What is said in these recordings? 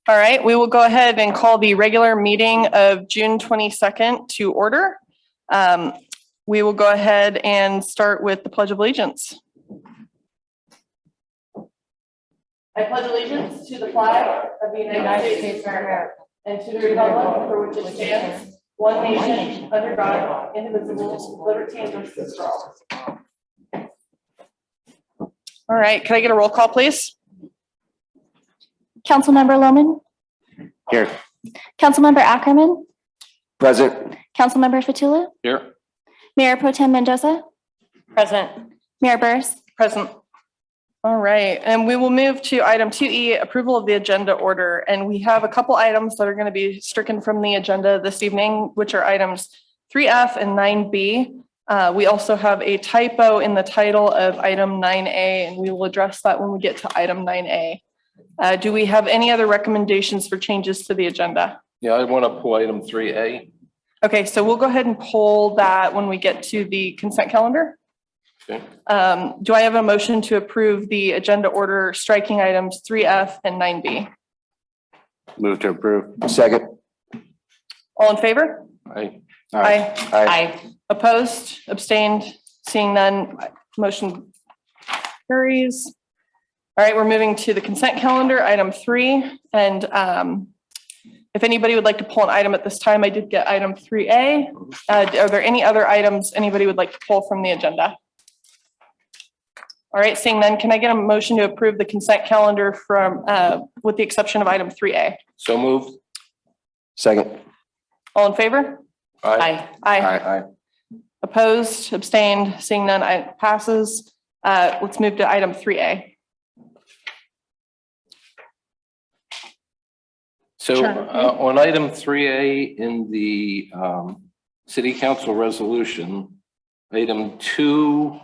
All right, we will go ahead and call the regular meeting of June 22nd to order. We will go ahead and start with the Pledge of Allegiance. I pledge allegiance to the flag of the United States of America and to the republic for which it stands, one nation, under God, indivisible, with liberty and justice for all. All right, can I get a roll call, please? Councilmember Lohman? Here. Councilmember Ackerman? Present. Councilmember Fatula? Here. Mayor Pro Tem Mendoza? Present. Mayor Burris? Present. All right, and we will move to item 2E, approval of the agenda order. And we have a couple items that are going to be stricken from the agenda this evening, which are items 3F and 9B. We also have a typo in the title of item 9A, and we will address that when we get to item 9A. Do we have any other recommendations for changes to the agenda? Yeah, I want to pull item 3A. Okay, so we'll go ahead and pull that when we get to the consent calendar. Okay. Do I have a motion to approve the agenda order striking items 3F and 9B? Move to approve. Second. All in favor? Aye. Aye. Aye. Opposed, abstained, seeing none, motion carries. All right, we're moving to the consent calendar, item 3. And if anybody would like to pull an item at this time, I did get item 3A. Are there any other items anybody would like to pull from the agenda? All right, seeing none, can I get a motion to approve the consent calendar from, with the exception of item 3A? So moved. Second. All in favor? Aye. Aye. Aye. Opposed, abstained, seeing none, it passes. Let's move to item 3A. So Sure. On item 3A in the city council resolution, item 2II,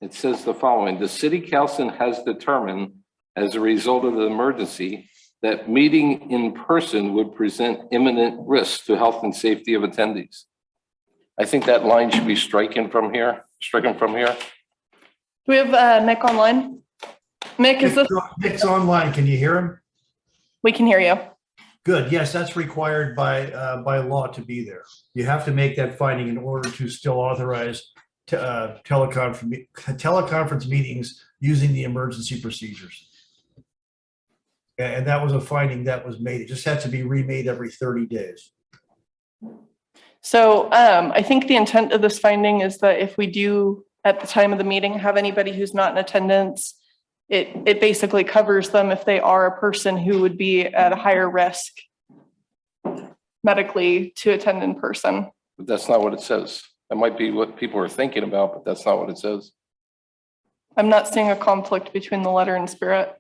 it says the following: the city council has determined as a result of the emergency that meeting in person would present imminent risk to health and safety of attendees. I think that line should be stricken from here. Do We have Mick online? Mick, is this? Mick's online. Can you hear him? We can hear you. Good. Yes, that's required by law to be there. You have to make that finding in order to still authorize teleconference meetings using the emergency procedures. And that was a finding that was made. It just has to be remade every 30 days. So I think the intent of this finding is that if we do at the time of the meeting have anybody who's not in attendance, it basically covers them if they are a person who would be at a higher risk medically to attend in person. But that's not what it says. That might be what people are thinking about, but that's not what it says. I'm not seeing a conflict between the letter and spirit.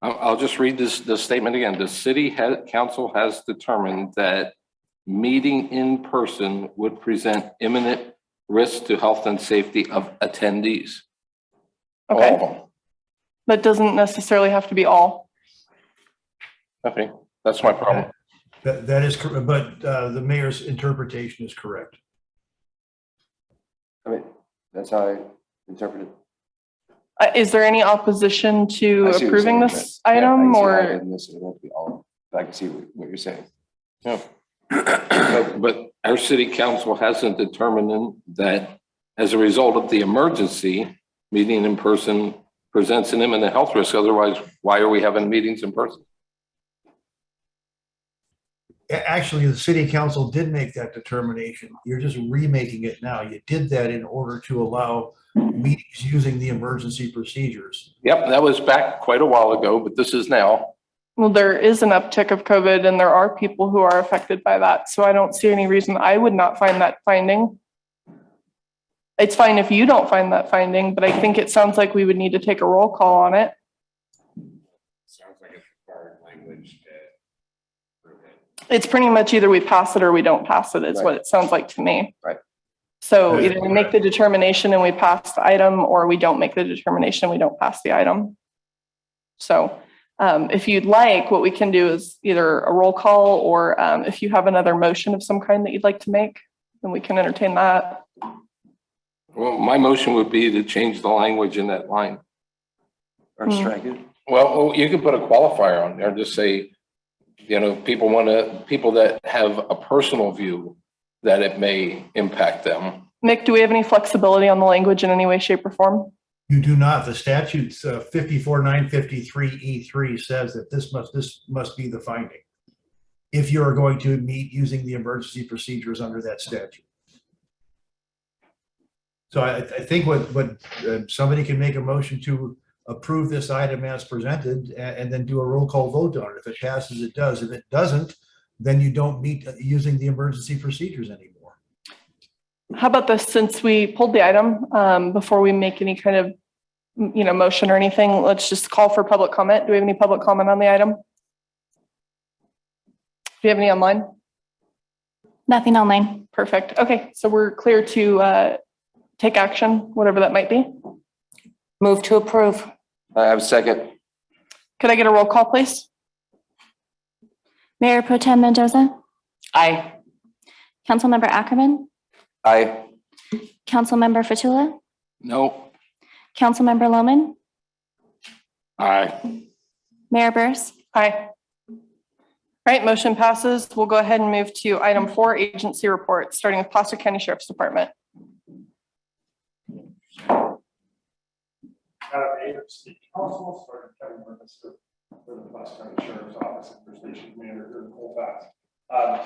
I'll just read this statement again. The city council has determined that meeting in person would present imminent risk to health and safety of attendees. Okay. All of them. That doesn't necessarily have to be all. Okay, that's my problem. That is correct, but the mayor's interpretation is correct. I mean, that's how I interpret it. Is there any opposition to I see what you're approving saying, this but, yeah, item I can see or? why it doesn't necessarily have to be all, but I can see what you're saying. Yeah. But our city council hasn't determined that as a result of the emergency, meeting in person presents an imminent health risk. Otherwise, why are we having meetings in person? Actually, the city council did make that determination. You're just remaking it now. You did that in order to allow meetings using the emergency procedures. Yep, that was back quite a while ago, but this is now. Well, there is an uptick of COVID and there are people who are affected by that. So I don't see any reason I would not find that finding. It's fine if you don't find that finding, but I think it sounds like we would need to take a roll call on it. Sounds like it's required language to prove it. It's pretty much either we pass it or we don't pass it is Right. what it sounds like to me. Right. So either we make the determination and we pass the item, or we don't make the determination, we don't pass the item. So if you'd like, what we can do is either a roll call or if you have another motion of some kind that you'd like to make, then we can entertain that. Well, my motion would be to change the language in that line. Or strike it. Well, you could put a qualifier on there, just say, people that have a personal view that it may impact them. Nick, do we have any flexibility on the language in any way, shape, or form? You do not. The statute's 54,953E3 says that this must be the finding if you are going to meet using the emergency procedures under that statute. So I think what somebody can make a motion to approve this item as presented and then do a roll call vote on it. If it passes, it does. If it doesn't, then you don't meet using the emergency procedures anymore. How about this, since we pulled the item, before we make any kind of, motion or anything, let's just call for public comment. Do we have any public comment on the item? Do you have any online? Nothing online. Perfect. Okay, so we're clear to take action, whatever that might be. Move to approve. I have a second. Could I get a roll call, please? Mayor Pro Tem Mendoza, Aye. Councilmember Ackerman, Aye. Councilmember Fatula, No. Councilmember Loman, Aye. Mayor Burse. Aye. All right, motion passes. We'll go ahead and move to item 4, agency reports, starting with Placer County Sheriff's Department. Mayor, City Council, starting Kevin Burmester for the Placer County Sheriff's Office and for Station Commander here in Colfax.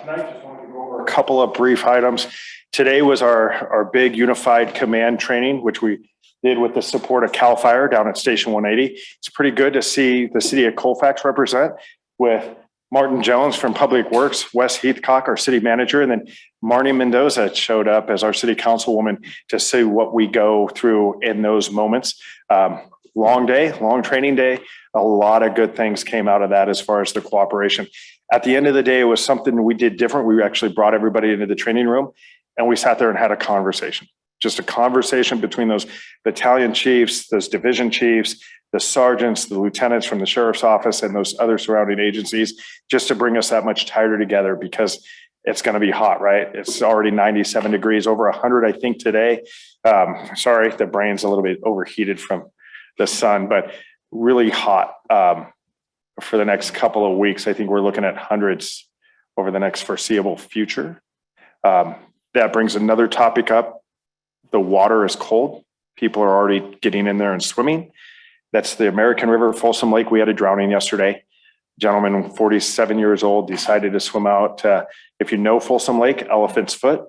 Tonight, just wanted to go over a couple of brief items. Today was our big unified command training, which we did with the support of CAL FIRE down at Station 180. It's pretty good to see the city of Colfax represent with Martin Jones from Public Works, Wes Heathcock, our city manager, and then Marnie Mendoza showed up as our city councilwoman to see what we go through in those moments. Long day, long training day. A lot of good things came out of that as far as the cooperation. At the end of the day, it was something we did different. We actually brought everybody into the training room and we sat there and had a conversation. Just a conversation between those battalion chiefs, those division chiefs, the sergeants, the lieutenants from the sheriff's office, and those other surrounding agencies, just to bring us that much tighter together because it's going to be hot, right? It's already 97 degrees, over 100, I think, today. Sorry, the brain's a little bit overheated from the sun, but really hot for the next couple of weeks. I think we're looking at hundreds over the next foreseeable future. That brings another topic up. The water is cold. People are already getting in there and swimming. That's the American River, Folsom Lake. We had a drowning yesterday. Gentleman, 47 years old, decided to swim out. If you know Folsom Lake, Elephant's Foot.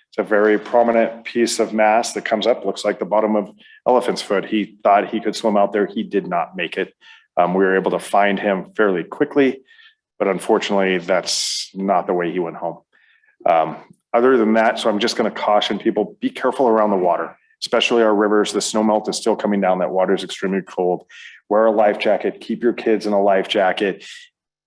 It's a very prominent piece of mass that comes up, looks like the bottom of Elephant's Foot. He thought he could swim out there. He did not make it. We were able to find him fairly quickly, but unfortunately, that's not the way he went home. Other than that, so I'm just going to caution people, be careful around the water, especially our rivers. The snow melt is still coming down. That water is extremely cold. Wear a life jacket. Keep your kids in a life jacket.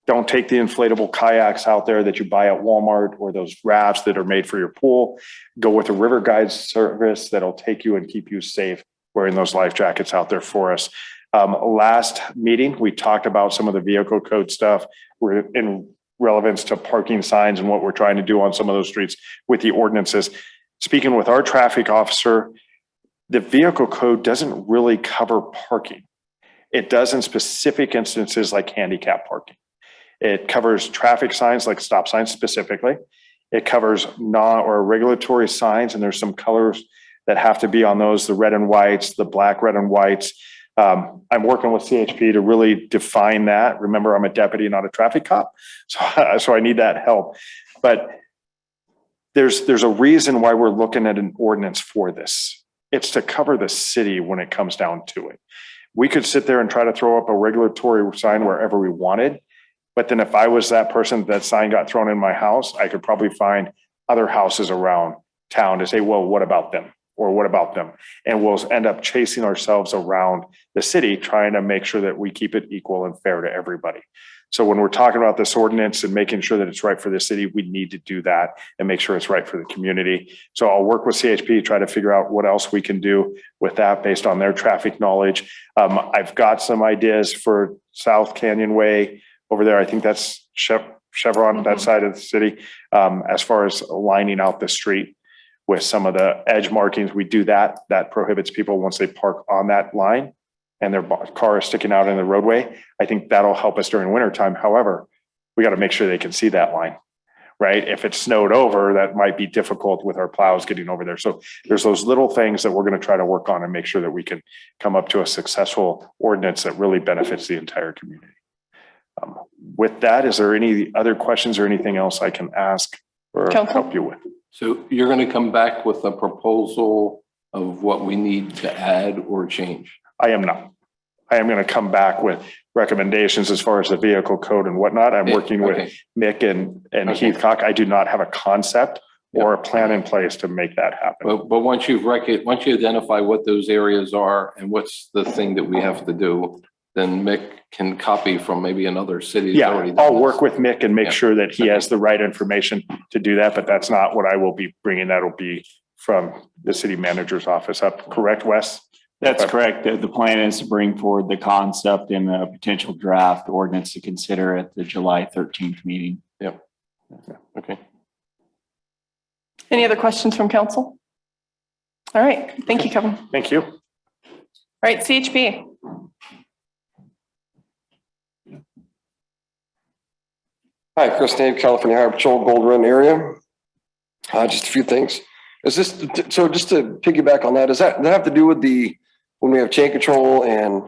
Don't take the inflatable kayaks out there that you buy at Walmart or those rafts that are made for your pool. Go with a river guide service that'll take you and keep you safe wearing those life jackets out there for us. Last meeting, we talked about some of the vehicle code stuff. We're in relevance to parking signs and what we're trying to do on some of those streets with the ordinances. Speaking with our traffic officer, the vehicle code doesn't really cover parking. It does in specific instances like handicap parking. It covers traffic signs like stop signs specifically. It covers regulatory signs, and there's some colors that have to be on those, the red and whites, the black, red and whites. I'm working with CHP to really define that. Remember, I'm a deputy, not a traffic cop. So I need that help. But there's a reason why we're looking at an ordinance for this. It's to cover the city when it comes down to it. We could sit there and try to throw up a regulatory sign wherever we wanted. But then if I was that person, that sign got thrown in my house, I could probably find other houses around town to say, well, what about them? Or what about them? And we'll end up chasing ourselves around the city, trying to make sure that we keep it equal and fair to everybody. So when we're talking about this ordinance and making sure that it's right for the city, we need to do that and make sure it's right for the community. So I'll work with CHP, try to figure out what else we can do with that based on their traffic knowledge. I've got some ideas for South Canyon Way over there. I think that's Chevron, that side of the city, as far as lining out the street. with some of the edge markings. We do that. That prohibits people once they park on that line and their car is sticking out in the roadway. I think that'll help us during winter time. However, we got to make sure they can see that line, right? If it's snowed over, that might be difficult with our plows getting over there. So there's those little things that we're going to try to work on and make sure that we can come up to a successful ordinance that really benefits the entire community. With that, is there any other questions or anything else I can ask or Council? help you with? So you're going to come back with a proposal of what we need to add or change? I am not. I am going to come back with recommendations as far as the vehicle code and whatnot. I'm working with Mick and Okay. Heathcock. I do not have a concept or a plan in place to make that happen. But once you identify what those areas are and what's the thing that we have to do, then Mick can copy from maybe another city. Yeah, I'll work with. with Mick and make Yeah. sure that he has the right information to do that, but that's not what I will be bringing. That'll be from the city manager's office up. Correct, Wes? That's correct. The plan is to bring forward the concept in a potential draft ordinance to consider at the July 13th meeting. Okay. Any other questions from council? All right, thank you, Kevin. All Thank you. right, CHP. Hi, Chris Dave, California Highway Patrol, Gold Run area. Just a few things. Is this, so just to piggyback on that, does that have to do with when we have chain control, and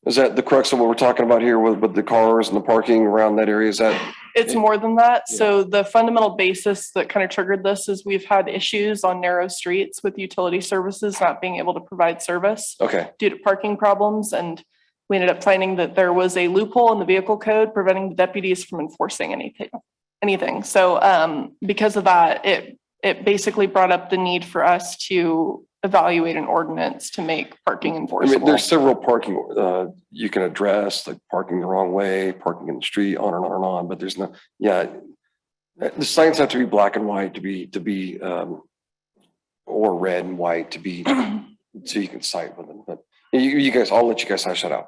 is that the crux of what we're talking about here with the cars and the parking around that area? Is that? It's more than that. So the fundamental basis that kind of triggered this is we've had issues on narrow streets with utility services not being able to provide service Okay, due to parking problems. And we ended up finding that there was a loophole in the vehicle code preventing the deputies from enforcing anything. So because of that, it basically brought up the need for us to evaluate an ordinance to make parking I mean, enforceable. there's several parking you can address, like parking the wrong way, parking in the street, on and on and on, but there's no, the signs have to be black and white to be or red and white to be, so you can cite with them. But you guys, I'll let you guys hash that out.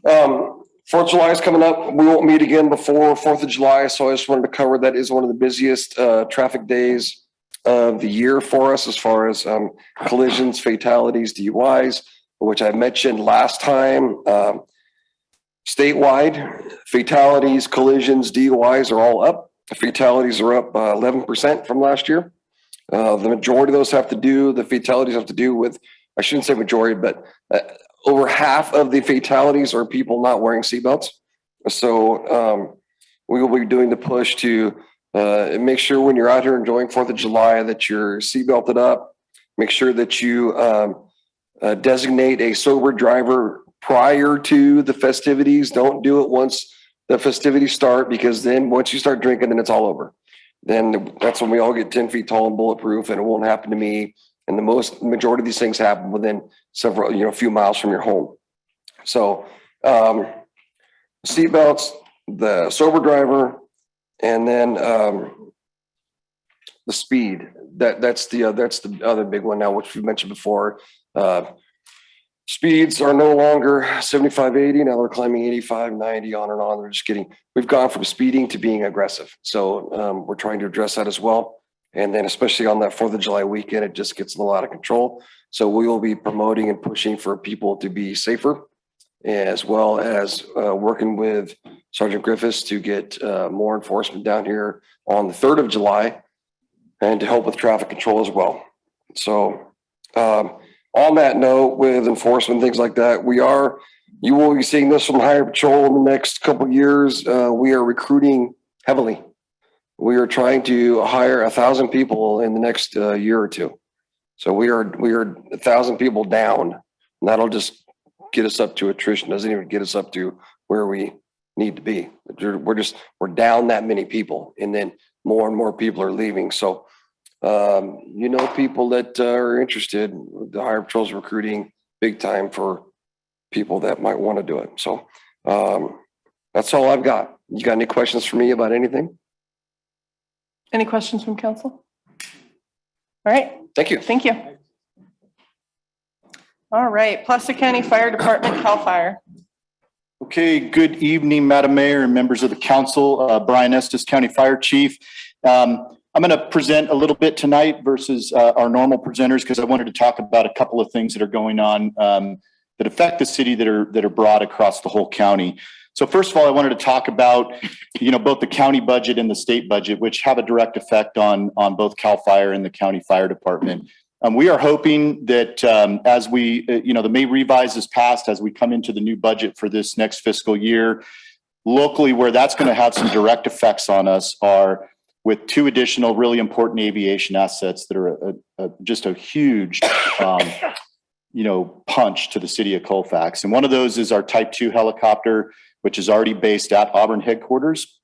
4th of July is coming up. We won't meet again before 4th of July, so I just wanted to cover that is one of the busiest traffic days of the year for us as far as collisions, fatalities, DUIs, which I mentioned last time. Statewide, fatalities, collisions, DUIs are all up. Fatalities are up 11% from last year. The majority of those the fatalities have to do with, I shouldn't say majority, but over half of the fatalities are people not wearing seatbelts. So we will be doing the push to make sure when you're out here enjoying 4th of July that you're seatbelted up. Make sure that you designate a sober driver prior to the festivities. Don't do it once the festivities start, because then once you start drinking, then it's all over. Then that's when we all get 10 feet tall and bulletproof, and it won't happen to me. And the majority of these things happen within a few miles from your home. So seatbelts, the sober driver, and then the speed. That's the other big one now, which we mentioned before. Speeds are no longer 75, 80. Now they're climbing 85, 90, on and on. We've gone from speeding to being aggressive. So we're trying to address that as well. And then especially on that 4th of July weekend, it just gets a little out of control. So we will be promoting and pushing for people to be safer, as well as working with Sergeant Griffiths to get more enforcement down here on the 3rd of July and to help with traffic control as well. So on that note, with enforcement, things like that, you will be seeing this from Highway Patrol in the next couple of years. We are recruiting heavily. We are trying to hire 1,000 people in the next year or two. So we are 1,000 people down, and that'll just get us up to attrition. Doesn't even get us up to where we need to be. We're down that many people, and then more and more people are leaving. So people that are interested, the Highway Patrol's recruiting big time for people that might want to do it. So that's all I've got. You got any questions for me about anything? Any questions from council? All right, Thank you. thank you. All right, Placer County Fire Department, CAL FIRE. Okay, good evening, Madam Mayor and members of the council. Brian Estes, County Fire Chief. I I'm going to present a little bit tonight versus our normal presenters because I wanted to talk about a couple of things that are going on that affect the city that are broad across the whole county. So first of all, I wanted to talk about, both the county budget and the state budget, which have a direct effect on both CAL FIRE and the county fire department. We are hoping that as we, the May revise is passed, as we come into the new budget for this next fiscal year, locally where that's going to have some direct effects on us are with two additional really important aviation assets that are just a huge punch to the city of Colfax. And one of those is our Type 2 helicopter, which is already based at Auburn headquarters.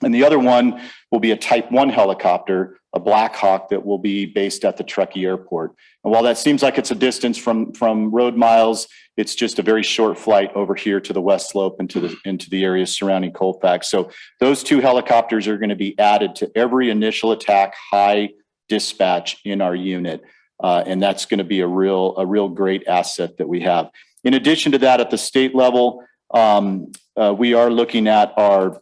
And the other one will be a Type 1 helicopter, a Black Hawk that will be based at the Truckee Airport. And while that seems like it's a distance from road miles, it's just a very short flight over here to the west slope into the areas surrounding Colfax. So those two helicopters are going to be added to every initial attack high dispatch in our unit. And that's going to be a real great asset that we have. In addition to that, at the state level, we are looking at our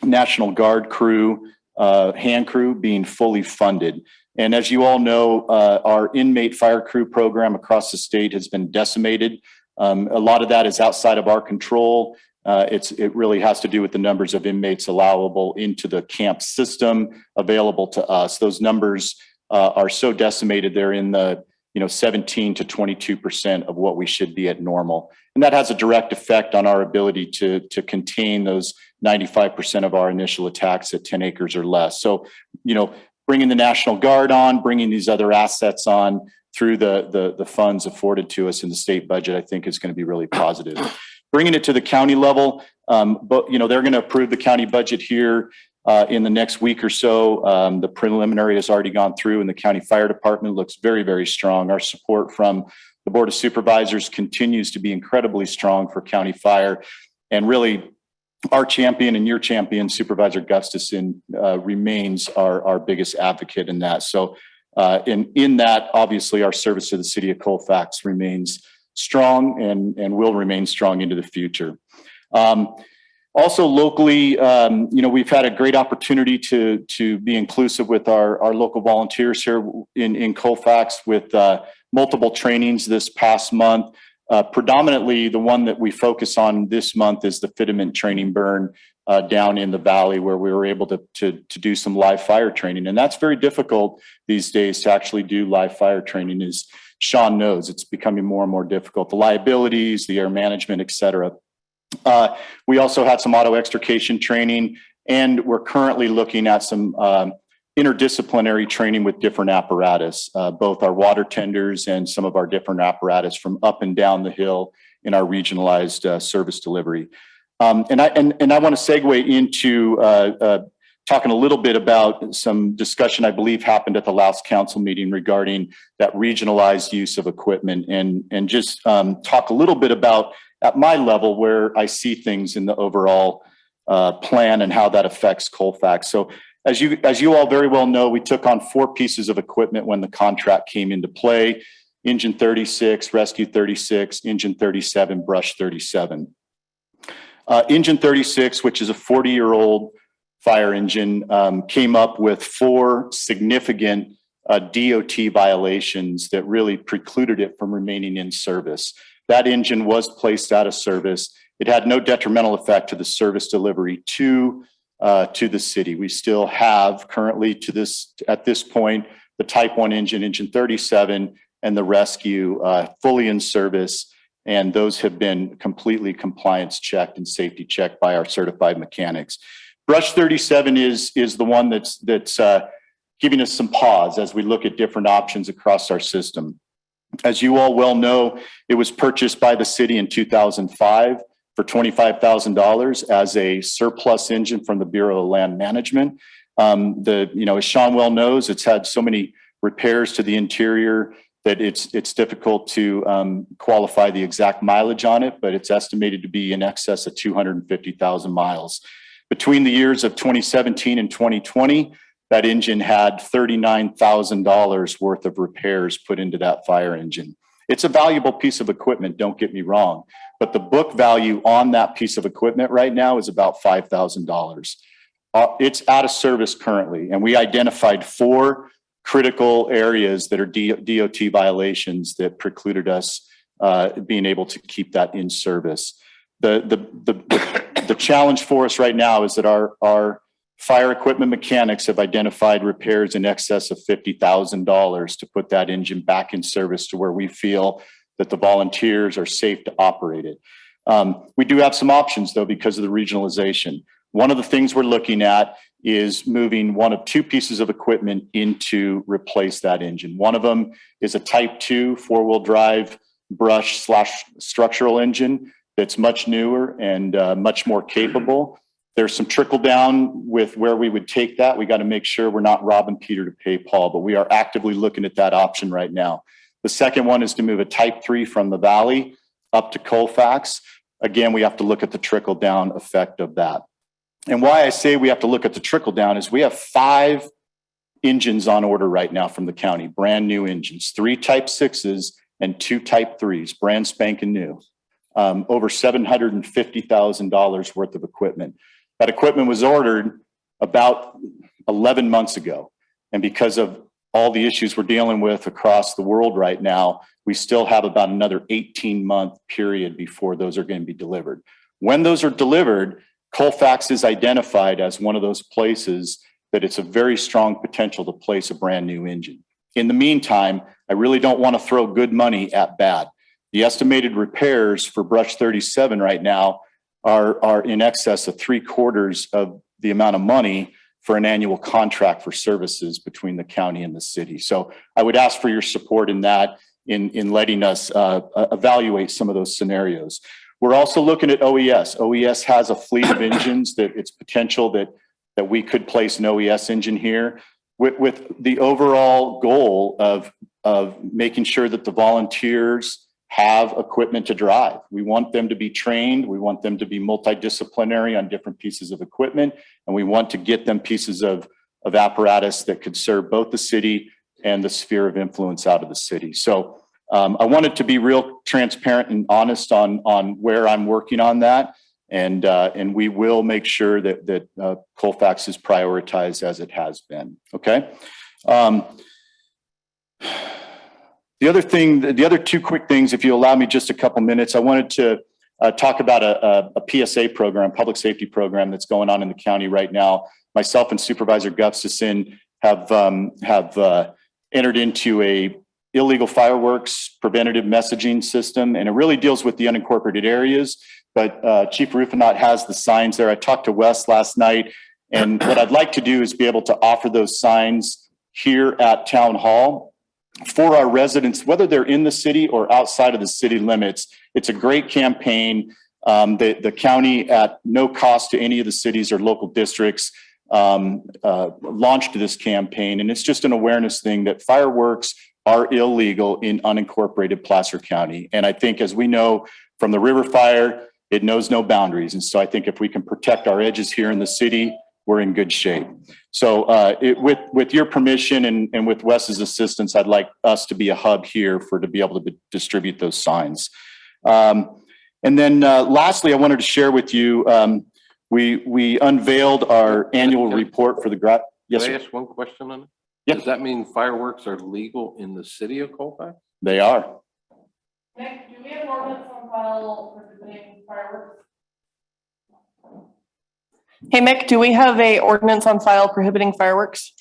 National Guard crew, hand crew being fully funded. And as you all know, our inmate fire crew program across the state has been decimated. A lot of that is outside of our control. It really has to do with the numbers of inmates allowable into the camp system available to us. Those numbers are so decimated, they're in the 17 to 22% of what we should be at normal. And that has a direct effect on our ability to contain those 95% of our initial attacks at 10 acres or less. So, bringing the National Guard on, bringing these other assets on through the funds afforded to us in the state budget, I think is going to be really positive. Bringing it to the county level, but they're going to approve the county budget here in the next week or so. The preliminary has already gone through and the county fire department looks very, very strong. Our support from the Board of Supervisors continues to be incredibly strong for county fire. And really, our champion and your champion, Supervisor Gustafson, remains our biggest advocate in that. So in that, obviously, our service to the city of Colfax remains strong and will remain strong into the future. Also locally, we've had a great opportunity to be inclusive with our local volunteers here in Colfax with multiple trainings this past month. Predominantly, the one that we focus on this month is the fitment training burn down in the valley, where we were able to do some live fire training. And that's very difficult these days to actually do live fire training. As Sean knows, it's becoming more and more difficult. The liabilities, the air management, et cetera. We also had some auto extrication training, and we're currently looking at some interdisciplinary training with different apparatus, both our water tenders and some of our different apparatus from up and down the hill in our regionalized service delivery. And I want to segue into talking a little bit about some discussion I believe happened at the last council meeting regarding that regionalized use of equipment, and just talk a little bit about at my level where I see things in the overall plan and how that affects Colfax. So as you all very well know, we took on 4 pieces of equipment when the contract came into play: Engine 36, Rescue 36, Engine 37, Brush 37. Engine 36, which is a 40-year-old fire engine, came up with 4 significant DOT violations that really precluded it from remaining in service. That engine was placed out of service. It had no detrimental effect to the service delivery to the city. We still have currently at this point, the Type 1 engine, Engine 37, and the Rescue fully in service. And those have been completely compliance checked and safety checked by our certified mechanics. Brush 37 is the one that's giving us some pause as we look at different options across our system. As you all well know, it was purchased by the city in 2005 for $25,000 as a surplus engine from the Bureau of Land Management. As Sean well knows, it's had so many repairs to the interior that it's difficult to qualify the exact mileage on it, but it's estimated to be in excess of 250,000 miles. Between the years of 2017 and 2020, that engine had $39,000 worth of repairs put into that fire engine. It's a valuable piece of equipment, don't get me wrong, but the book value on that piece of equipment right now is about $5,000. it's out of service currently, and we identified 4 critical areas that are DOT violations that precluded us being able to keep that in service. The challenge for us right now is that our fire equipment mechanics have identified repairs in excess of $50,000 to put that engine back in service to where we feel that the volunteers are safe to operate it. We do have some options though because of the regionalization. One of the things we're looking at is moving one of 2 pieces of equipment in to replace that engine. One of them is a Type 2 4-wheel drive brush/structural engine that's much newer and much more capable. There's some trickle down with where we would take that. We got to make sure we're not robbing Peter to pay Paul, but we are actively looking at that option right now. The second one is to move a Type 3 from the Valley up to Colfax. Again, we have to look at the trickle down effect of that. And why I say we have to look at the trickle down is we have 5 engines on order right now from the county, brand new engines, 3 Type 6s and 2 Type 3s, brand spanking new, over $750,000 worth of equipment. That equipment was ordered about 11 months ago. And because of all the issues we're dealing with across the world right now, we still have about another 18-month period before those are going to be delivered. When those are delivered, Colfax is identified as one of those places that it's a very strong potential to place a brand new engine. In the meantime, I really don't want to throw good money at bad. The estimated repairs for Brush 37 right now are in excess of 3/4 of the amount of money for an annual contract for services between the county and the city. So I would ask for your support in that, in letting us evaluate some of those scenarios. We're also looking at OES. OES has a fleet of engines that it's potential that we could place an OES engine here with the overall goal of making sure that the volunteers have equipment to drive. We want them to be trained. We want them to be multidisciplinary on different pieces of equipment. And we want to get them pieces of apparatus that could serve both the city and the sphere of influence out of the city. So I wanted to be real transparent and honest on where I'm working on that. And we will make sure that Colfax is prioritized as it has been. Okay. The other 2 quick things, if you allow me just a couple minutes, I wanted to talk about a PSA program, public safety program that's going on in the county right now. Myself and Supervisor Gustafson have entered into a illegal fireworks preventative messaging system, and it really deals with the unincorporated areas. But Chief Rufinot has the signs there. I talked to Wes last night, and what I'd like to do is be able to offer those signs here at Town Hall for our residents, whether they're in the city or outside of the city limits. It's a great campaign. The county, at no cost to any of the cities or local districts, launched this campaign. And it's just an awareness thing that fireworks are illegal in unincorporated Placer County. And I think, as we know from the river fire, it knows no boundaries. And so I think if we can protect our edges here in the city, we're in good shape. So with your permission and with Wes's assistance, I'd like us to be a hub here to be able to distribute those signs. And then lastly, I wanted to share with you, we unveiled our annual report for the Yes, Can I sir. ask one question on it? Yeah. Does that mean fireworks are legal in the city of Colfax? They are. Nick, do we have an ordinance on file prohibiting fireworks? Hey, Mick, do we have a ordinance on file prohibiting fireworks?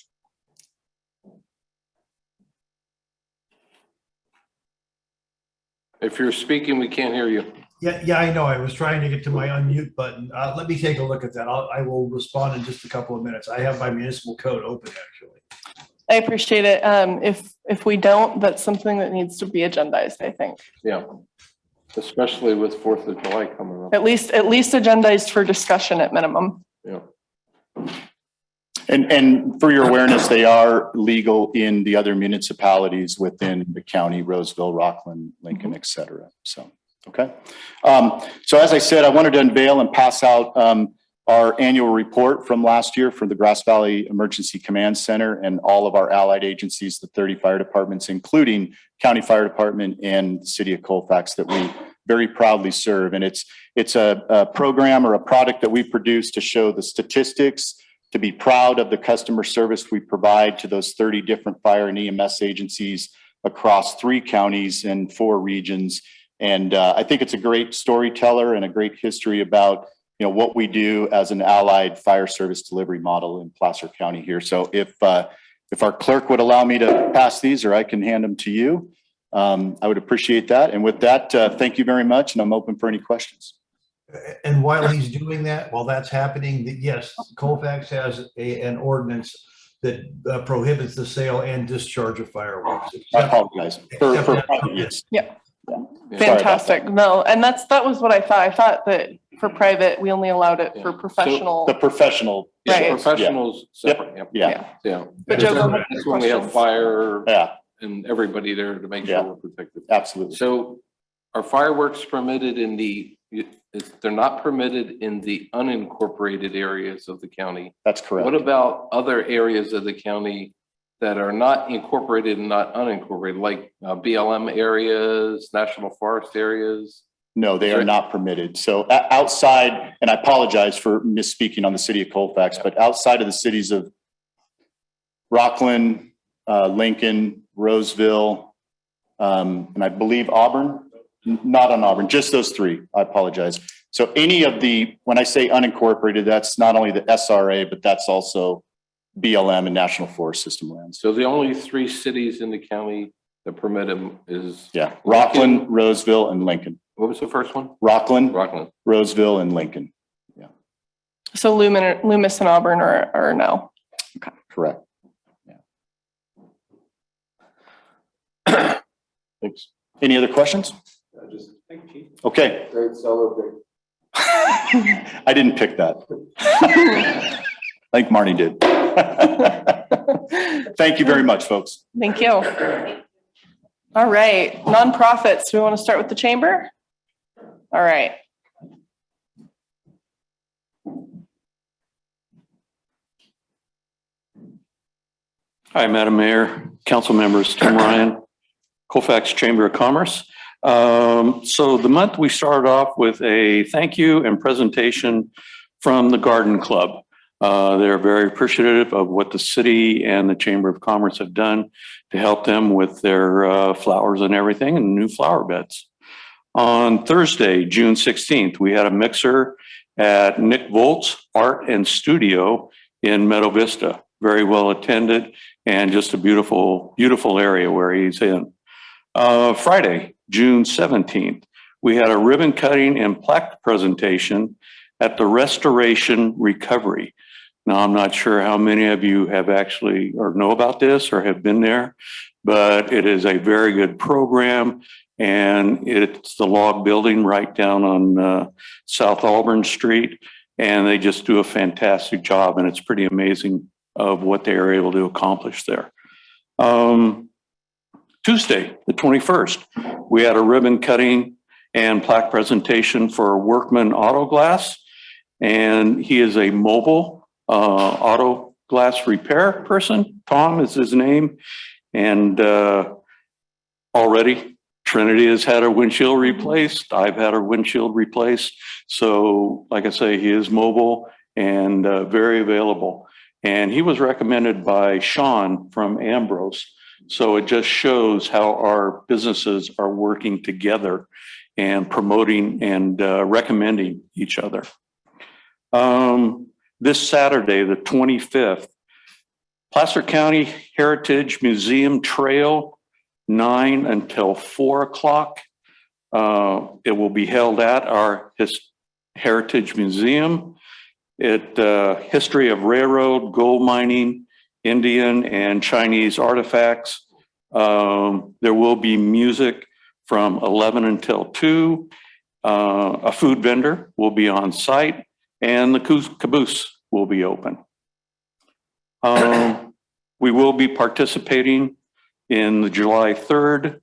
If you're speaking, we can't hear you. Yeah, I know. I was trying to get to my unmute button. Let me take a look at that. I will respond in just a couple of minutes. I have my municipal code open, actually. I appreciate it. If we don't, that's something that needs to be agendized, I think. Yeah. Especially with 4th of July coming up. At least agendized for discussion at minimum. Yeah. And for your awareness, they are legal in the other municipalities within the county, Roseville, Rockland, Lincoln, et cetera. So, okay. So as I said, I wanted to unveil and pass out our annual report from last year for the Grass Valley Emergency Command Center and all of our allied agencies, the 30 fire departments, including County Fire Department and the City of Colfax, that we very proudly serve. And it's a program or a product that we produce to show the statistics, to be proud of the customer service we provide to those 30 different fire and EMS agencies across 3 counties and 4 regions. And I think it's a great storyteller and a great history about, you know, what we do as an allied fire service delivery model in Placer County here. So if our clerk would allow me to pass these, or I can hand them to you, I would appreciate that. And with that, thank you very much. And I'm open for any questions. And while he's doing that, while that's happening, yes, Colfax has an ordinance that prohibits the sale and discharge of fireworks. I apologize. For private use. Yeah. Sorry about Fantastic. No, and that was what I thought. I thought that for private, we only allowed it for professional. The professional. Yeah, Right. professionals separate. Yep. Yeah. Yeah. But Joe, go ahead. That's when we have Questions? fire Yeah, and everybody there to make Yeah. sure we're protected. absolutely. So are fireworks permitted in they're not permitted in the unincorporated areas of the county? That's correct. What about other areas of the county that are not incorporated and not unincorporated, like BLM areas, national forest areas? No, they are not permitted. So outside, and I apologize for misspeaking on the city of Colfax, but outside of the cities of Rockland, Lincoln, Roseville, and I believe Auburn, not on Auburn, just those 3. I apologize. So any of when I say unincorporated, that's not only the SRA, but that's also BLM and National Forest System lands. So the only 3 cities in the county that permit them is? Yeah, Rockland, Roseville, and Lincoln. What was the first one? Rockland, Rockland. Roseville, and Lincoln. So Loomis and Auburn are no. Correct. Thanks. Any other questions? Okay. Great celebration. I didn't pick that. I think Marnie did. Thank you very much, folks. Thank you. All right, nonprofits. Do we want to start with the chamber? All right. Hi, Madam Mayor, council members, Tim Ryan, Colfax Chamber of Commerce. So the month we started off with a thank you and presentation from the Garden Club. They're very appreciative of what the city and the Chamber of Commerce have done to help them with their flowers and everything and new flower beds. On Thursday, June 16th, we had a mixer at Nick Volt's Art and Studio in Meadow Vista. Very well attended and just a beautiful, beautiful area where he's in. Friday, June 17th, we had a ribbon cutting and plaque presentation at the Restoration Recovery. Now, I'm not sure how many of you have actually or know about this or have been there, but it is a very good program. And it's the log building right down on South Auburn Street. And they just do a fantastic job. And it's pretty amazing of what they are able to accomplish there. Tuesday, the 21st, we had a ribbon cutting and plaque presentation for Workman Auto Glass. And he is a mobile auto glass repair person. Tom is his name. And already Trinity has had her windshield replaced. I've had her windshield replaced. So like I say, he is mobile and very available. And he was recommended by Sean from Ambrose. So it just shows how our businesses are working together and promoting and recommending each other. This Saturday, the 25th, Placer County Heritage Museum Trail, 9 until 4 o'clock. It will be held at our Heritage Museum. History of railroad, gold mining, Indian and Chinese artifacts. There will be music from 11 until 2. A food vendor will be on site and the caboose will be open. We will be participating in the July 3rd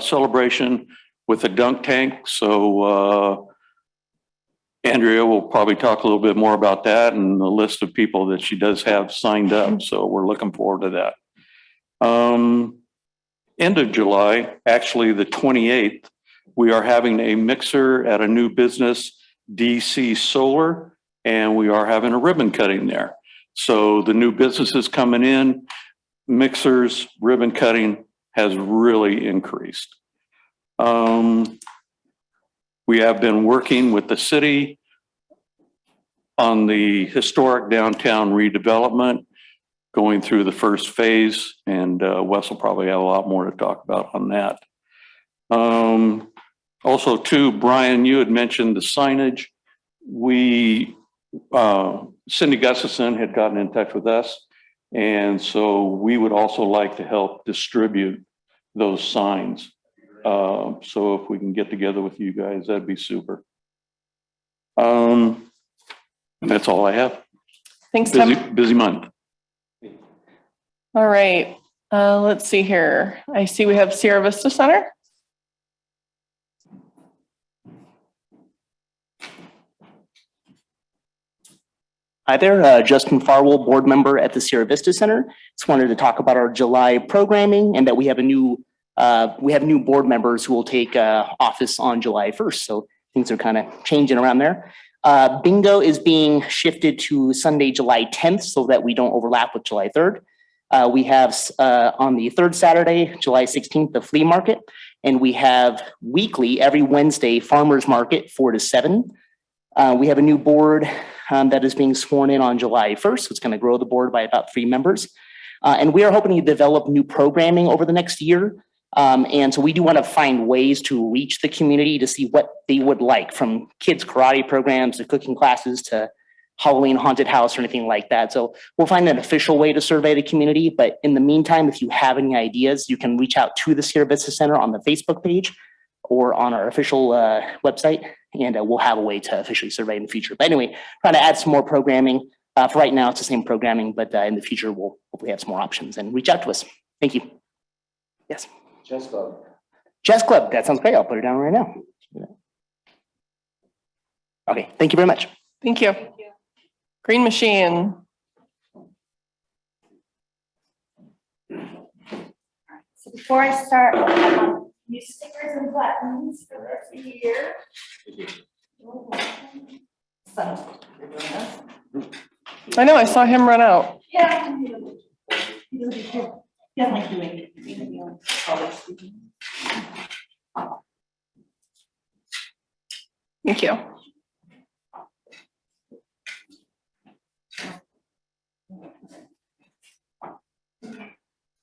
celebration with a dunk tank. So Andrea will probably talk a little bit more about that and the list of people that she does have signed up. So we're looking forward to that. End of July, actually the 28th, we are having a mixer at a new business, DC Solar, and we are having a ribbon cutting there. So the new businesses coming in, mixers, ribbon cutting has really increased. We have been working with the city on the historic downtown redevelopment, going through the first phase, and Wes will probably have a lot more to talk about on that. Also too, Brian, you had mentioned the signage. Cindy Gustafson had gotten in touch with us, and so we would also like to help distribute those signs. So if we can get together with you guys, that'd be super. And that's all I have. Thanks, Tim. Busy month. All right, let's see here. I see we have Sierra Vista Center. Hi there, Justin Farwell, board member at the Sierra Vista Center. Just wanted to talk about our July programming and that we have new board members who will take office on July 1st. So things are kind of changing around there. Bingo is being shifted to Sunday, July 10th, so that we don't overlap with July 3rd. We have on the third Saturday, July 16th, the flea market, and we have weekly, every Wednesday, farmers market 4 to 7. We have a new board that is being sworn in on July 1st. So it's going to grow the board by about 3 members. And we are hoping to develop new programming over the next year. And so we do want to find ways to reach the community to see what they would like, from kids karate programs to cooking classes to Halloween haunted house or anything like that. So we'll find an official way to survey the community. But in the meantime, if you have any ideas, you can reach out to the Sierra Vista Center on the Facebook page or on our official website, and we'll have a way to officially survey in the future. But anyway, trying to add some more programming. For right now, it's the same programming, but in the future, we'll hopefully have some more options, and reach out to us. Thank you. Yes. Chess Club. Chess Club. That sounds great. I'll put it down right now. Okay. Thank you very much. Thank you. Green Machine. So before I start, I have new stickers and buttons for this year. So, I know, I saw him run out. yeah. He doesn't like doing it. Thank you.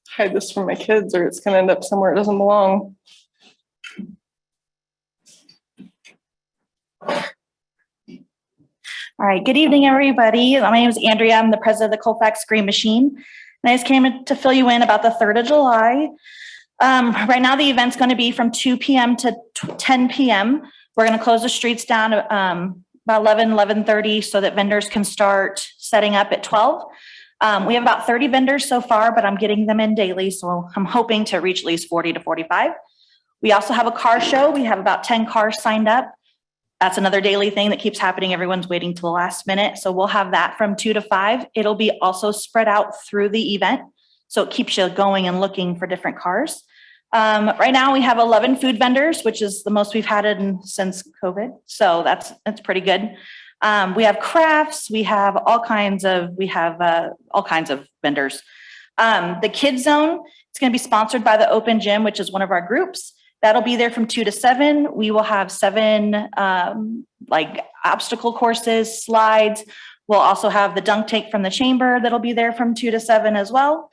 Hide this from my kids or it's gonna end up somewhere it doesn't belong. All right, good evening, everybody. My name is Andrea. I'm the president of the Colfax Green Machine. And I just came in to fill you in about the 3rd of July. Right now, the event's going to be from 2 p.m. to 10 p.m. We're going to close the streets down about 11:30 so that vendors can start setting up at 12. We have about 30 vendors so far, but I'm getting them in daily, so I'm hoping to reach at least 40 to 45. We also have a car show. We have about 10 cars signed up. That's another daily thing that keeps happening. Everyone's waiting till the last minute. So we'll have that from 2 to 5. It'll be also spread out through the event. So it keeps you going and looking for different cars. Right now we have 11 food vendors, which is the most we've had since COVID. So that's pretty good. We have crafts. We have all kinds of vendors. The Kids Zone, it's going to be sponsored by the Open Gym, which is one of our groups. That'll be there from 2 to 7. We will have 7 like obstacle courses, slides. We'll also have the dunk tank from the chamber that'll be there from 2 to 7 as well.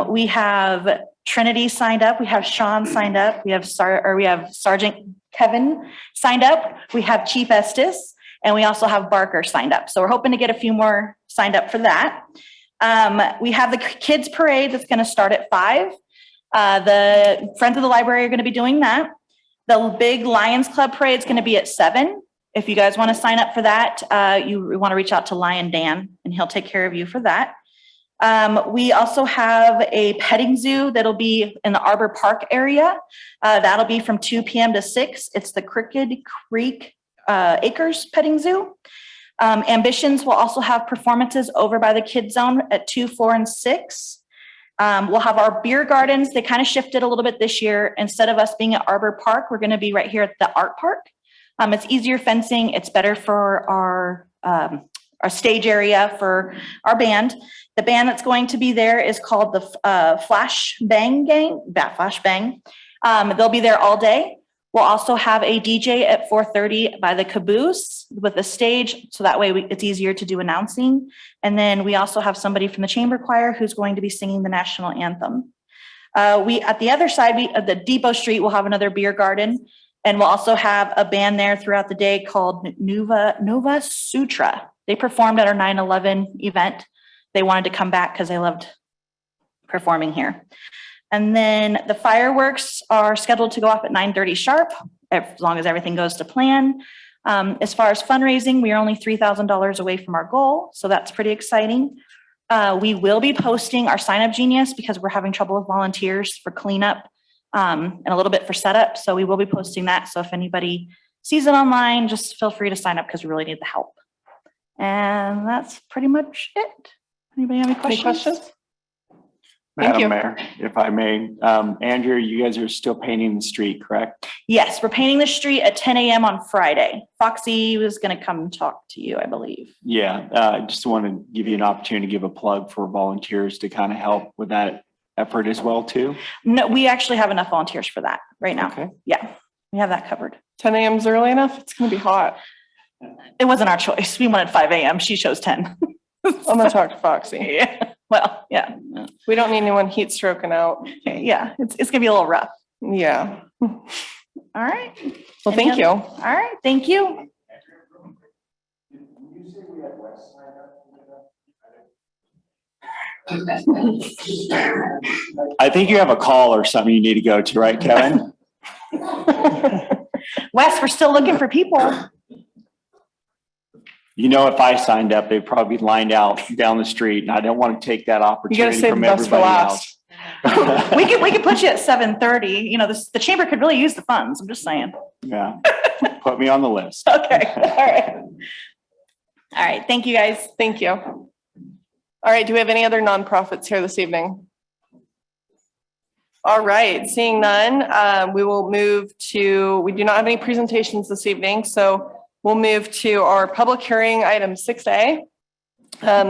We have Trinity signed up. We have Sean signed up. We have Sergeant Kevin signed up. We have Chief Estes, and we also have Barker signed up. So we're hoping to get a few more signed up for that. We have the kids parade that's going to start at 5. The Friends of the Library are going to be doing that. The big Lions Club parade is going to be at 7. If you guys want to sign up for that, you want to reach out to Lion Dan, and he'll take care of you for that. We also have a petting zoo that'll be in the Arbor Park area. That'll be from 2 p.m. to 6. It's the Crooked Creek Acres Petting Zoo. Ambitions will also have performances over by the Kids Zone at 2, 4, and 6. We'll have our beer gardens. They kind of shifted a little bit this year. Instead of us being at Arbor Park, we're going to be right here at the Art Park. It's easier fencing. It's better for our our stage area for our band. The band that's going to be there is called the Flash Bang Gang, Flash Bang. They'll be there all day. We'll also have a DJ at 4:30 by the Caboose with a stage, so that way it's easier to do announcing. And then we also have somebody from the chamber choir who's going to be singing the national anthem. At the other side, the Depot Street, will have another beer garden, and we'll also have a band there throughout the day called Nova Sutra. They performed at our 9/11 event. They wanted to come back because they loved performing here. And then the fireworks are scheduled to go off at 9:30 sharp, as long as everything goes to plan. As far as fundraising, we are only $3,000 away from our goal, so that's pretty exciting. We will be posting our Sign Up Genius because we're having trouble with volunteers for cleanup and a little bit for setup. So we will be posting that. So if anybody sees it online, just feel free to sign up because we really need the help. And that's pretty much it. Anybody have any questions? Any questions? Thank you. Madam Mayor, if I may, Andrew, you guys are still painting the street, correct? Yes, we're painting the street at 10 a.m. on Friday. Foxy was going to come talk to you, I believe. Yeah, I just want to give you an opportunity to give a plug for volunteers to kind of help with that effort as well, too. No, we actually have enough volunteers for that right now. Okay. Yeah, we have that covered. 10 a.m. is early enough? It's going to be hot. It wasn't our choice. We wanted 5 a.m. She chose 10. I'm going to talk to Foxy. Yeah. Well, yeah. We don't need anyone heat stroking out. Yeah, it's going to be a little rough. Yeah. All right. Well, thank you. All right. Thank you. I think you have a call or something you need to go to, right, Kevin? Wes, we're still looking for people. You know, if I signed up, they'd probably be lined out down the street, and I don't want to take that You got to opportunity save the from best for everybody last. else. we could put you at 7:30. You know, the chamber could really use the funds. I'm just saying. Yeah, put me on the list. Okay. All right. All right. Thank you, guys. Thank you. All right. Do we have any other nonprofits here this evening? All right. Seeing none, we will move to, we do not have any presentations this evening, so we'll move to our public hearing, item 6A.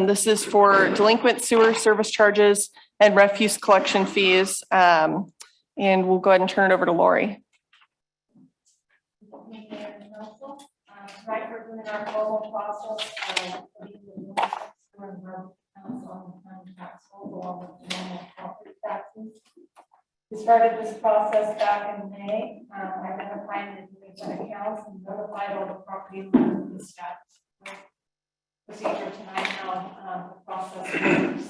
This is for delinquent sewer service charges and refuse collection fees. And we'll go ahead and turn it over to Lori. Right, we're doing our formal process of along with normal property taxes. We started this process back in May, identifying the delinquent accounts and notified all the property owners of the status. Procedure tonight how the process works.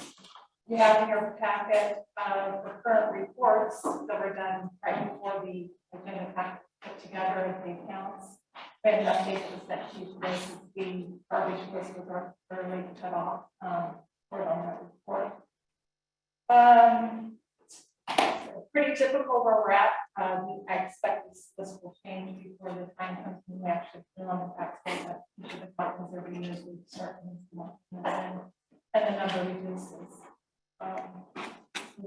You have in your packet the current reports that were done right before the agenda packet put together of the accounts. We had an update that was sent to you today since the garbage list was early cut off for on that report. Pretty typical where we're at. I expect this will change before the time comes when we actually fill on the tax bill that each of the departments every year we start this month and the number reduces.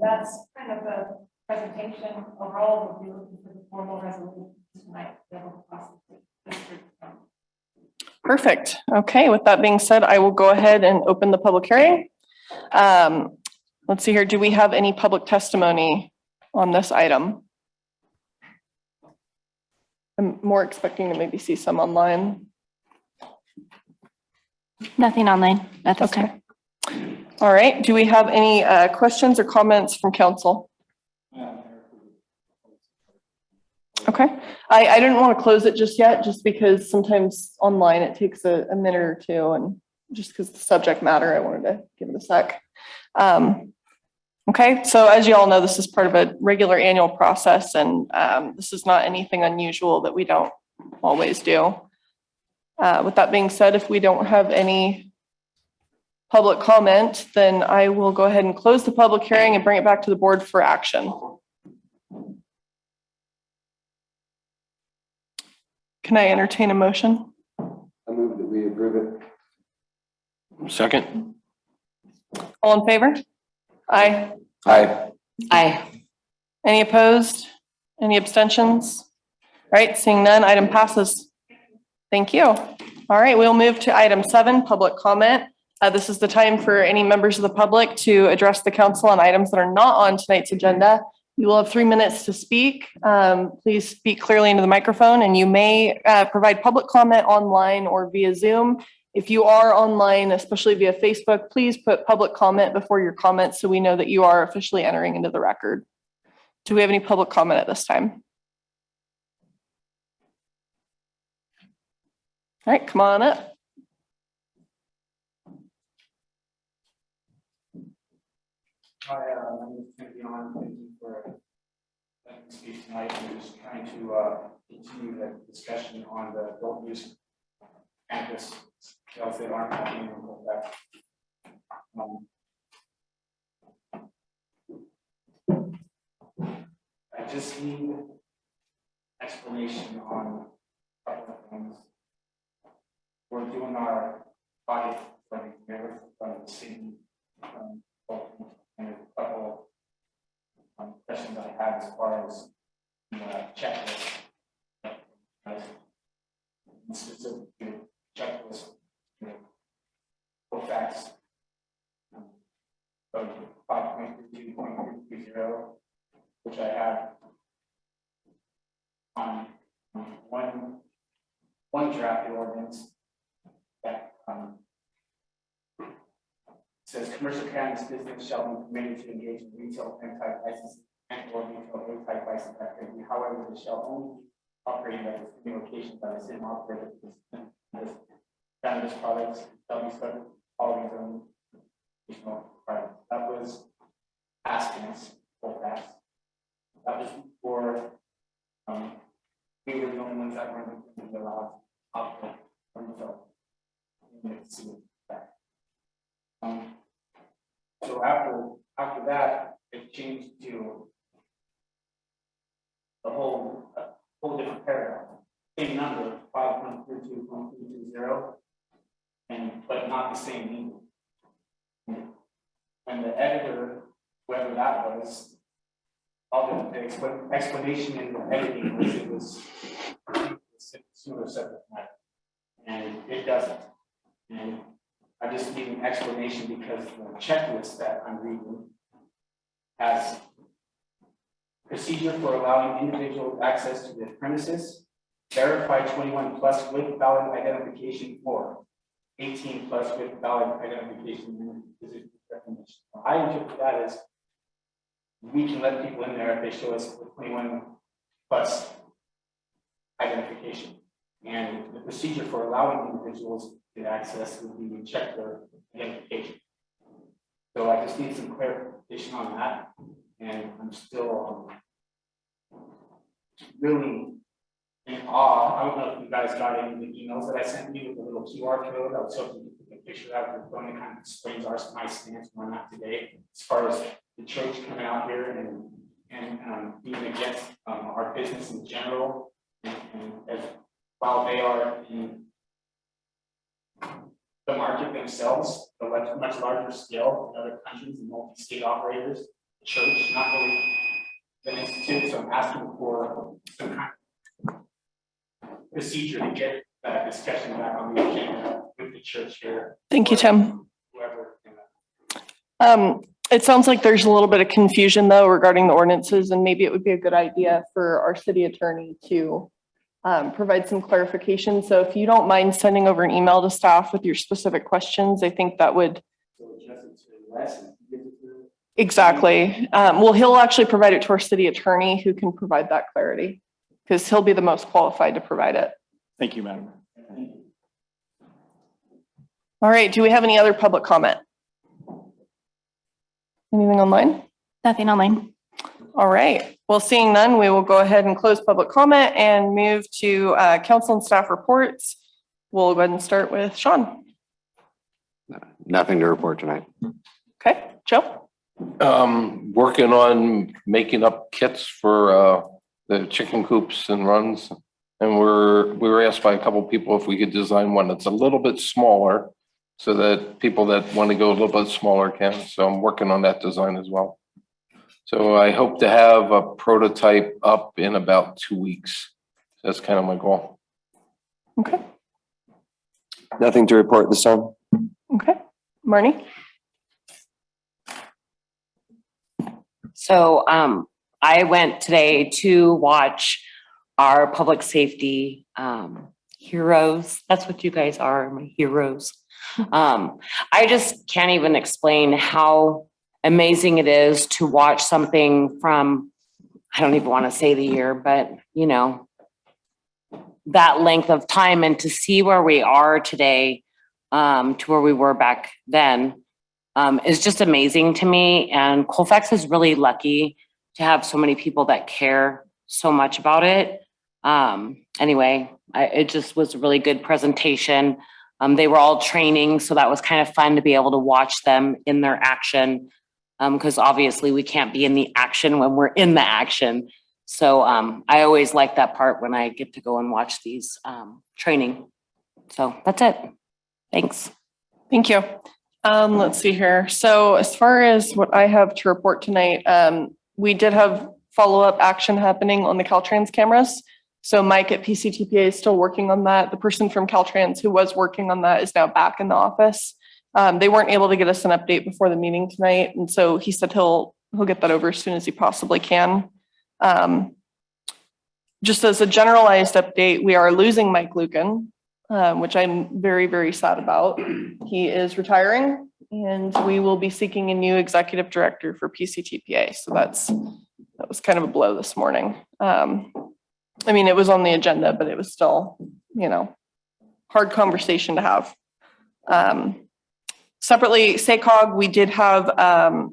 That's kind of the presentation. Overall, we'll be looking for the formal resolution tonight to be able to process this. Perfect. Okay, with that being said, I will go ahead and open the public hearing. Let's see here. Do we have any public testimony on this item? I'm more expecting to maybe see some online. Nothing online at this time. All right. Do we have any questions or comments from council? Okay. I didn't want to close it just yet, just because sometimes online it takes a minute or two, and just because the subject matter, I wanted to give it a sec. Okay, so as you all know, this is part of a regular annual process, and this is not anything unusual that we don't always do. With that being said, if we don't have any public comment, then I will go ahead and close the public hearing and bring it back to the board for action. Can I entertain a motion? I move that we approve it. Second. All in favor? Aye. Aye. Aye. Any opposed? Any abstentions? All right, seeing none, item passes. Thank you. All right, we'll move to item 7, public comment. This is the time for any members of the public to address the council on items that are not on tonight's agenda. You will have 3 minutes to speak. Please speak clearly into the microphone, and you may provide public comment online or via Zoom. If you are online, especially via Facebook, please put public comment before your comments so we know that you are officially entering into the record. Do we have any public comment at this time? All right, come on up. Hi, my name is Timothy on. Thank you for letting me speak tonight. I'm just trying to continue the discussion on the adult use cannabis sales that aren't happening in Colfax. I just need explanation on a couple of things. We're doing our audit from the city. And a couple questions I have as far as the checklist. Specifically, checklist, Colfax, 5.32.330, which I have on one draft ordinance that says commercial cannabis business shall be permitted to engage in retail and-type license and/or retail A-type license activity. However, it shall only operate at the same location by the same operator. Cannabis products shall be subject to all these own additional requirements. That was asking us for that. That was before we were the only ones that were going to be allowed to operate from the so after that, it changed to a whole different paragraph. Same number, 5.32.320, but not the same meaning. And the editor, whoever that was, all the explanation in the editing was it was sooner subject matter, and it doesn't. And I just need an explanation because the checklist that I'm reading has procedure for allowing individuals access to the premises, verify 21 plus with valid identification for 18 plus with valid identification. I interpret that as we can let people in there if they show us 21 plus identification. And the procedure for allowing individuals to access would be check their identification. So I just need some clarification on that. And I'm still really in awe. I don't know if you guys got any of the emails that I sent you with the little QR code. I was hoping you could take a picture of that with your phone. It kind of explains my stance on that today. As far as the church coming out here and being against our business in general, and as while they are in the market themselves, a much larger scale in other countries and multi-state operators, the church, not really the institute. So I'm asking for some kind of procedure to get that discussion back on the agenda with the church here. Thank you, Tim. Whoever. It sounds like there's a little bit of confusion though regarding the ordinances, and maybe it would be a good idea for our city attorney to provide some clarification. So if you don't mind sending over an email to staff with your specific questions, I think that would. Exactly. Well, he'll actually provide it to our city attorney who can provide that clarity because he'll be the most qualified to provide it. Thank you, Madam. All right. Do we have any other public comment? Anything online? Nothing online. All right. Well, seeing none, we will go ahead and close public comment and move to council and staff reports. We'll go ahead and start with Sean. Nothing to report tonight. Okay, Joe. Working on making up kits for the chicken coops and runs. And we were asked by a couple of people if we could design one that's a little bit smaller so that people that want to go a little bit smaller can. So I'm working on that design as well. So I hope to have a prototype up in about 2 weeks. That's kind of my goal. Okay. Nothing to report this time. Okay, Marnie? So I went today to watch our public safety heroes. That's what you guys are, my heroes. I just can't even explain how amazing it is to watch something from, I don't even want to say the year, but you know, that length of time, and to see where we are today to where we were back then is just amazing to me. And Colfax is really lucky to have so many people that care so much about it. Anyway, it just was a really good presentation. They were all training, so that was kind of fun to be able to watch them in their action, because obviously we can't be in the action when we're in the action. So I always like that part when I get to go and watch these training. So that's it. Thanks. Thank you. Let's see here. So as far as what I have to report tonight, we did have follow-up action happening on the Caltrans cameras. So Mike at PCTPA is still working on that. The person from Caltrans who was working on that is now back in the office. They weren't able to get us an update before the meeting tonight. And so he said he'll get that over as soon as he possibly can. Just as a generalized update, we are losing Mike Lucan, which I'm very, very sad about. He is retiring and we will be seeking a new executive director for PCTPA. So that was kind of a blow this morning. I mean, it was on the agenda, but it was still, you know, hard conversation to have. Separately, SACOG, we did have,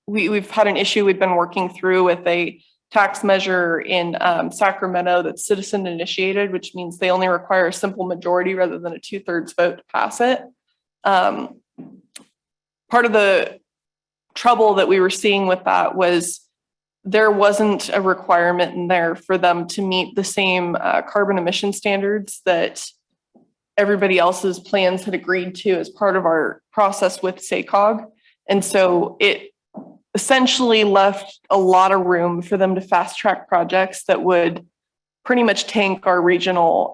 we've had an issue we've been working through with a tax measure in Sacramento that's citizen initiated, which means they only require a simple majority rather than a 2/3 vote to pass it. Part of the trouble that we were seeing with that was there wasn't a requirement in there for them to meet the same carbon emission standards that everybody else's plans had agreed to as part of our process with SACOG. And so it essentially left a lot of room for them to fast track projects that would pretty much tank our regional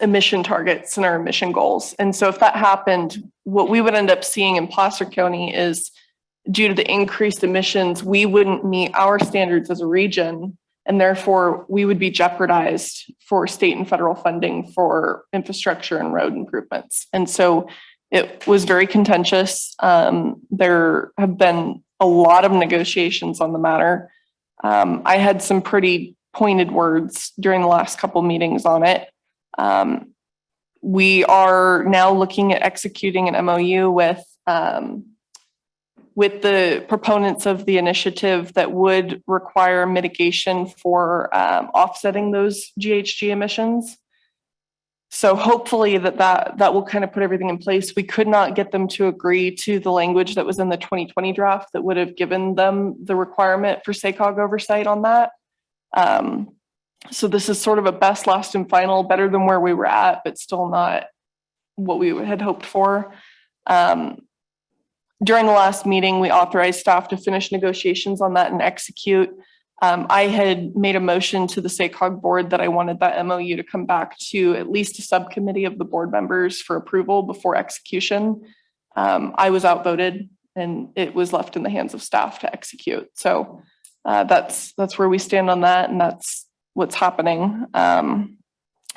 emission targets and our emission goals. And so if that happened, what we would end up seeing in Placer County is, due to the increased emissions, we wouldn't meet our standards as a region, and therefore we would be jeopardized for state and federal funding for infrastructure and road improvements. And so it was very contentious. There have been a lot of negotiations on the matter. I had some pretty pointed words during the last couple meetings on it. We are now looking at executing an MOU with the proponents of the initiative that would require mitigation for offsetting those GHG emissions. So hopefully that will kind of put everything in place. We could not get them to agree to the language that was in the 2020 draft that would have given them the requirement for SACOG oversight on that. So this is sort of a best, last, and final, better than where we were at, but still not what we had hoped for. During the last meeting, we authorized staff to finish negotiations on that and execute. I had made a motion to the SACOG board that I wanted that MOU to come back to at least a subcommittee of the board members for approval before execution. I was outvoted and it was left in the hands of staff to execute. So that's where we stand on that, and that's what's happening.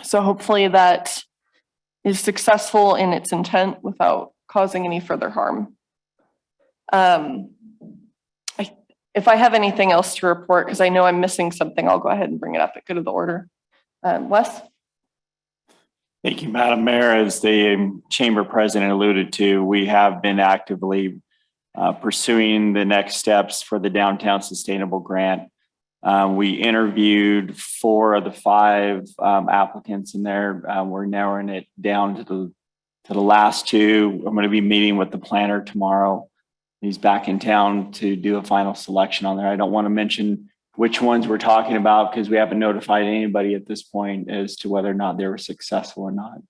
So hopefully that is successful in its intent without causing any further harm. If I have anything else to report, because I know I'm missing something, I'll go ahead and bring it up at good of the order. Wes? Thank you, Madam Mayor. As the Chamber President alluded to, we have been actively pursuing the next steps for the Downtown Sustainable Grant. We interviewed 4 of the 5 applicants in there. We're narrowing it down to the last 2. I'm going to be meeting with the planner tomorrow. He's back in town to do a final selection on there. I don't want to mention which ones we're talking about because we haven't notified anybody at this point as to whether or not they were successful or not.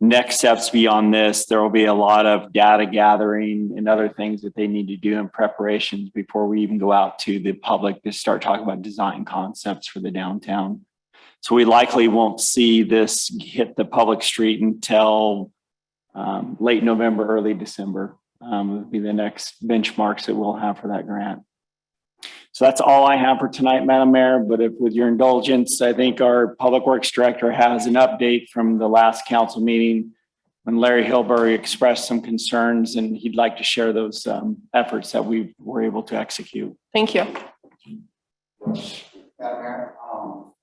Next steps beyond this, there will be a lot of data gathering and other things that they need to do in preparations before we even go out to the public to start talking about design concepts for the downtown. So we likely won't see this hit the public street until late November, early December. Would be the next benchmarks that we'll have for that grant. So that's all I have for tonight, Madam Mayor. But if with your indulgence, I think our Public Works Director has an update from the last council meeting when Larry Hilberry expressed some concerns, and he'd like to share those efforts that we were able to execute. Thank you. Madam Mayor,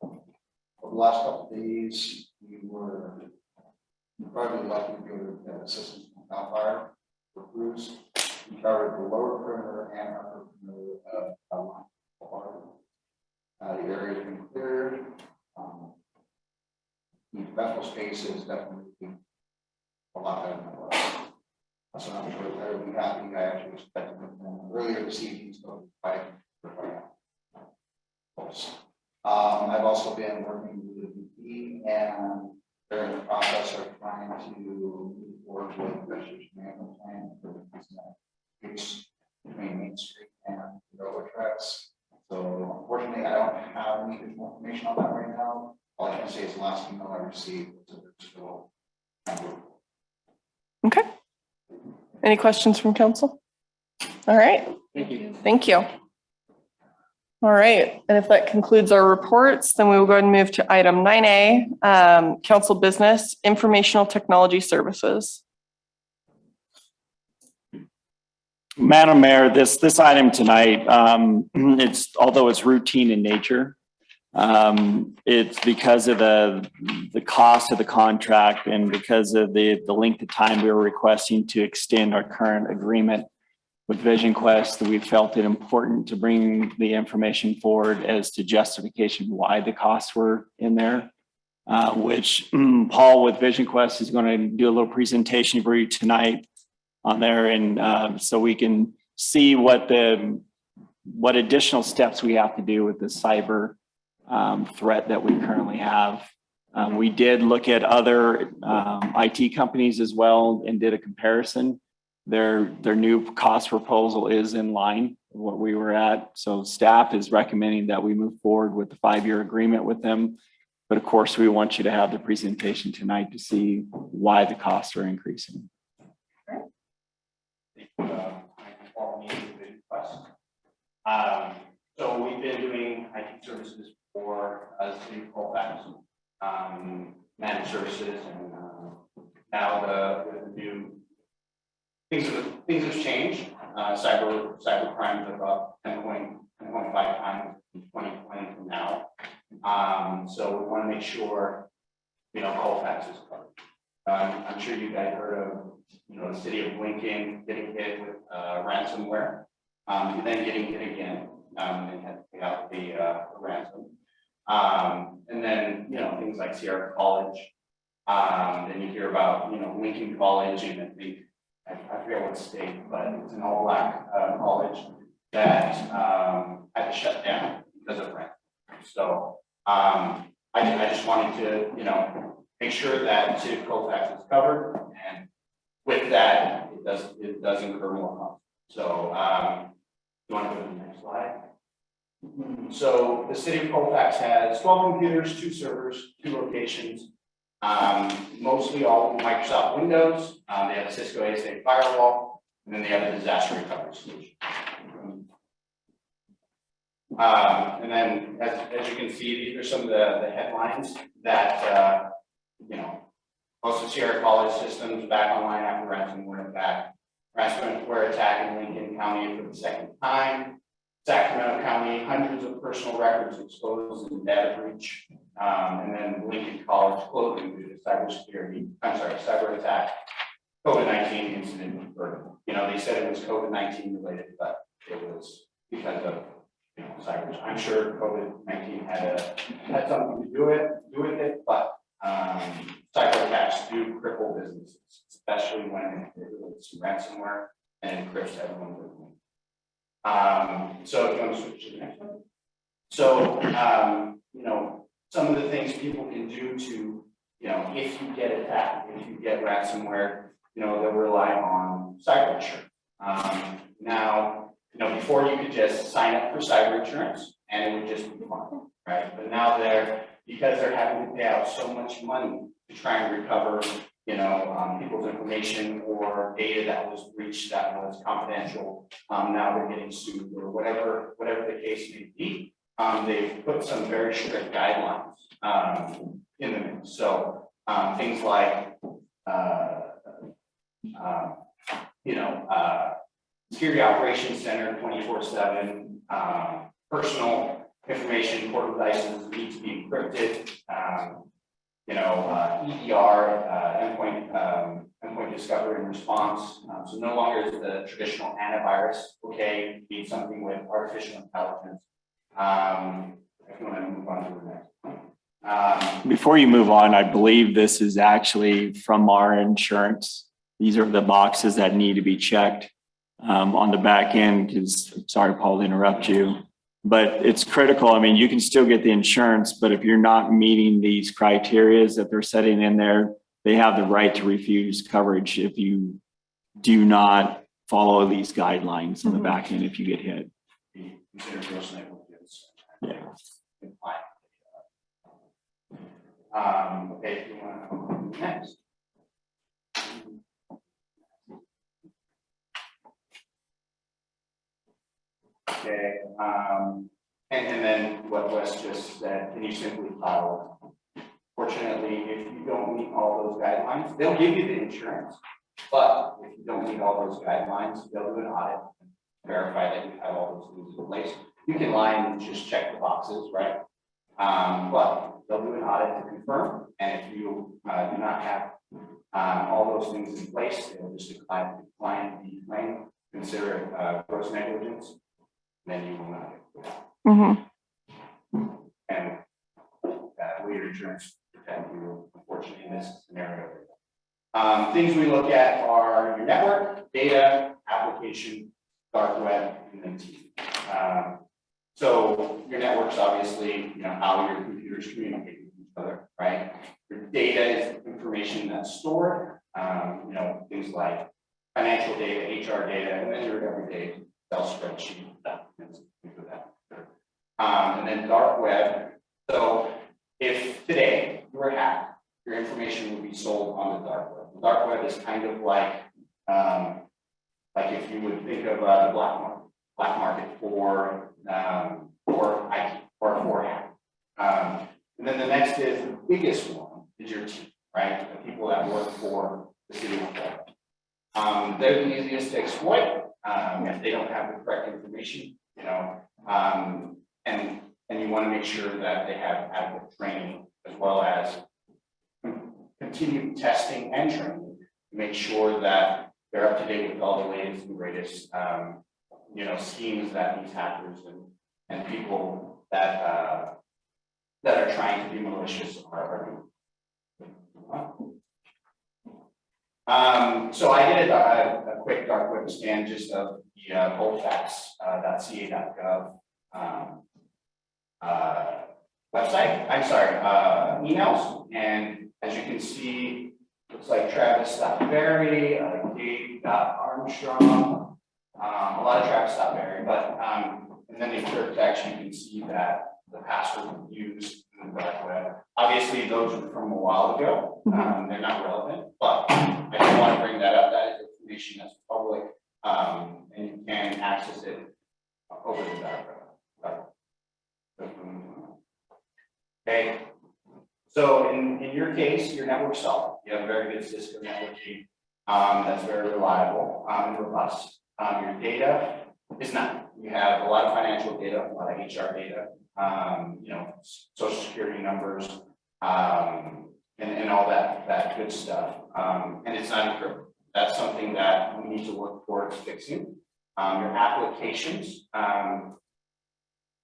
for the last couple of days, we were incredibly lucky to be able to get assistance from Cal Fire for crews. We covered the lower perimeter and upper perimeter of the area has been cleared. The festival space is definitely a lot better than it was. So I'm sure that will be happy. I actually expected them earlier this evening, so quite close. I've also been working with the VP, and they're in the process of trying to move forward with the restoration management plan for the space between Main Street and the railroad tracks. So unfortunately, I don't have any additional information on that right now. All I can say is the last email I received was that they're still. Okay. Any questions from council? All right. Thank you. Thank you. All right. And if that concludes our reports, then we will go ahead and move to item 9A, council business, informational technology services. Madam Mayor, this item tonight, although it's routine in nature, it's because of the cost of the contract and because of the length of time we were requesting to extend our current agreement with Vision Quest, that we felt it important to bring the information forward as to justification why the costs were in there, which Paul with Vision Quest is going to do a little presentation for you tonight on there, and so we can see what additional steps we have to do with the cyber threat that we currently have. We did look at other IT companies as well and did a comparison. Their new cost proposal is in line with what we were at. So staff is recommending that we move forward with the 5-year agreement with them. But of course, we want you to have the presentation tonight to see why the costs are increasing. So we've been doing IT services for the city of Colfax, managed services, and now the new things have changed. Cyber crimes are up 10.5 times in 2020 from now. So we want to make sure Colfax is covered. I'm sure you guys heard of the city of Lincoln getting hit with ransomware, and then getting hit again, and had to pay out the ransom. And then things like Sierra College. Then you hear about Lincoln College, and I forget what state, but it's an all-black college that had to shut down because of rent. So I just wanted to make sure that City of Colfax is covered, and with that, it does incur more costs. So you want to go to the next slide? So the City of Colfax has 12 computers, 2 servers, 2 locations, mostly all Microsoft Windows. They have a Cisco ASA firewall, and then they have a disaster recovery solution. And then, as you can see, these are some of the headlines that most of Sierra College systems back online after ransomware attack. Ransomware attack in Lincoln County for the 2nd time. Sacramento County, hundreds of personal records exposed in data breach. And then Lincoln College closing due to cyber attack, COVID-19 incident in Berkeley. They said it was COVID-19 related, but it was because of cyber. I'm sure COVID-19 had something to do with it, but cyber attacks do cripple businesses, especially when it relates to ransomware and encrypts everyone with them. So if you want to switch to the next one. So some of the things people can do to if you get attacked, if you get ransomware, they'll rely on cyber insurance. Now, before you could just sign up for cyber insurance and it would just be fine, right? But now because they're having to pay out so much money to try and recover, people's information or data that was breached that was confidential, now they're getting sued or whatever the case may be. They've put some very strict guidelines in the mix. So things like security operations center 24/7, personal information, portable devices need to be encrypted. EDR, endpoint discovery and response. So no longer is the traditional antivirus okay. You need something with artificial intelligence. If you want to move on to the next one. Before you move on, I believe this is actually from our insurance. These are the boxes that need to be checked on the back end, because, sorry, Paul, to interrupt you, but it's critical. I mean, you can still get the insurance, but if you're not meeting these criteria that they're setting in there, they have the right to refuse coverage if you do not follow these guidelines on the back end if you get hit. Yeah. Okay, if you want to next. Okay, and then what Wes just said, can you simply file? Fortunately, if you don't meet all those guidelines, they'll give you the insurance. But if you don't meet all those guidelines, they'll do an audit and verify that you have all those things in place. You can lie and just check the boxes, right? But they'll do an audit to confirm. And if you do not have all those things in place, they'll just decline the claim, consider it gross negligence, then you will not get it. And that way your insurance protect you, unfortunately, in this scenario. Things we look at are your network, data, application, dark web, and then TV. So your network's obviously, how your computers communicate with each other, right? Your data is information that's stored, things like financial data, HR data, and then your everyday Excel spreadsheet documents, things of that. And then dark web. So if today you were hacked, your information would be sold on the dark web. The dark web is kind of like if you would think of the black market for IT or for hack. And then the next is the biggest one is your team, right? The people that work for the city of Colfax. They're the easiest to exploit if they don't have the correct information, and you want to make sure that they have adequate training as well as continued testing and training to make sure that they're up to date with all the latest and greatest, schemes that these hackers and people that are trying to be malicious are doing. So I did a quick dark web scan just of the Colfax.ca.gov website. I'm sorry, emails, and as you can see, looks like Travis.Berry, Dave.Armstrong, a lot of Travis.Berry, but and then in clear text you can see that the password used in the dark web. Obviously, those are from a while ago. They're not relevant, but I just want to bring that up. That is information that's public, and you can access it over the dark web. Okay. So in your case, your network's solid. You have a very good Cisco networking that's very reliable and robust. Your data is not. You have a lot of financial data, a lot of HR data, social security numbers, and all that good stuff. And it's not encrypted. That's something that we need to work towards fixing. Your applications.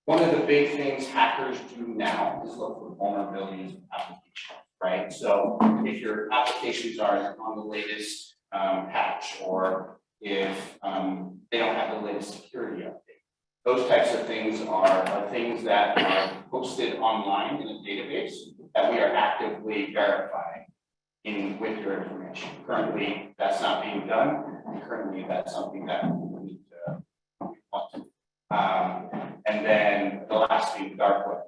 One of the big things hackers do now is look for vulnerabilities in applications, right? So if your applications are on the latest patch, or if they don't have the latest security update, those types of things are things that are posted online in a database that we are actively verifying with your information. Currently, that's not being done, and currently that's something that we need to want to. And then the last blasting the dark web.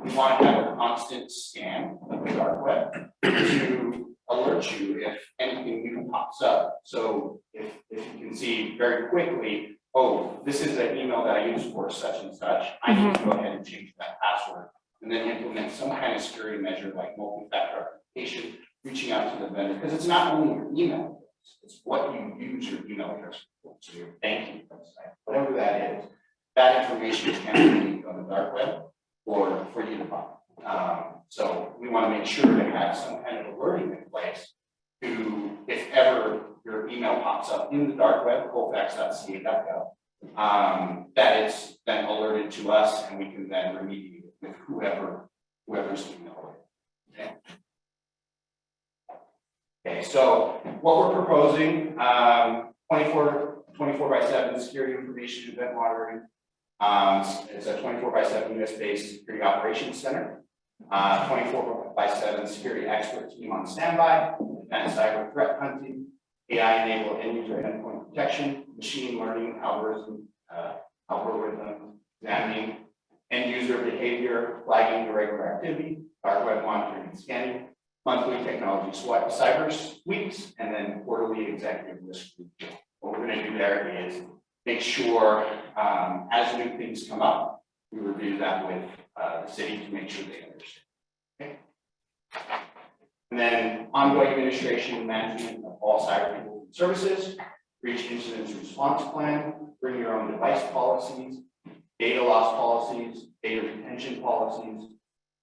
We want to have a constant scan of the dark web to alert you if anything new pops up. So if you can see very quickly, oh, this is an email that I use for such and such, I need to go ahead and change that password, and then implement some kind of security measure like multi-factor authentication, reaching out to the vendor, because it's not only your email, it's what you use your email address for, so your banking website, whatever that is, that information can be on the dark web or for you to buy. So we want to make sure to have some kind of alerting in place to, if ever your email pops up in the dark web, colfax.ca.gov, that it's then alerted to us and we can then remediate it with whoever's email it. Okay. Okay, so what we're proposing, 24/7 security information event monitoring. It's a 24/7 US-based security operations center. 24/7 security expert team on standby, advanced cyber threat hunting, AI-enabled end-user endpoint protection, machine learning algorithm examining end-user behavior, flagging irregular activity, dark web monitoring and scanning, monthly technology cyber weeks, and then quarterly executive risk review. What we're going to do there is make sure as new things come up, we review that with the city to make sure they understand. Okay. And then ongoing administration and management of all cyber tools and services, breach incident response plan, bring your own device policies, data loss policies, data retention policies,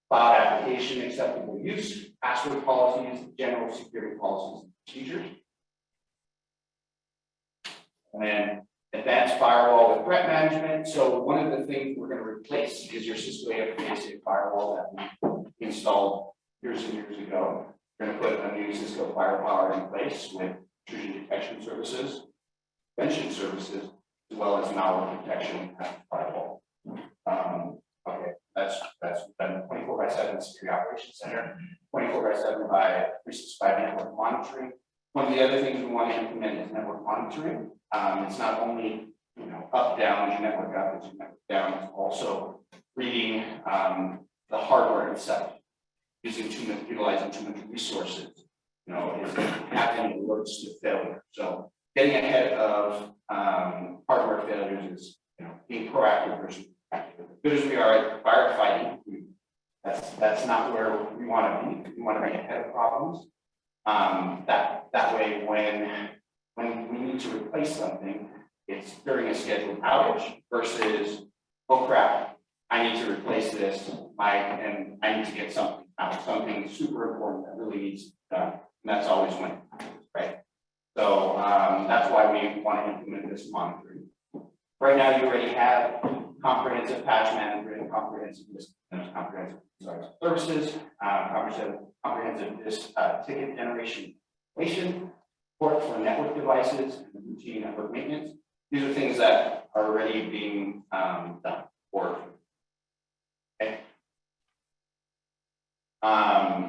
cloud application acceptable use, password policies, general security policies and procedures. And then advanced firewall with threat management. So one of the things we're going to replace is your Cisco AFPSA firewall that we installed years and years ago. We're going to put a new Cisco Firepower in place with intrusion detection services, prevention services, as well as malware protection at the firewall. Okay, that's done 24/7 security operations center, 24/7 by 365 network monitoring. One of the other things we want to implement is network monitoring. It's not only up, down, your network up, your network down, it's also reading the hardware itself, utilizing too much resources, is having alerts to failure. So getting ahead of hardware failures is being proactive versus reactive. As good as we are at firefighting, that's not where we want to be. We want to be ahead of problems. That way when we need to replace something, it's during a scheduled outage versus, oh crap, I need to replace this, and I need to get something out, something super important that really needs to be done. And that's always when it happens, right? So that's why we want to implement this monitoring. Right now, you already have comprehensive patch management, comprehensive services, comprehensive ticket generation, support for network devices, and routine network maintenance. These are things that are already being done for. Okay.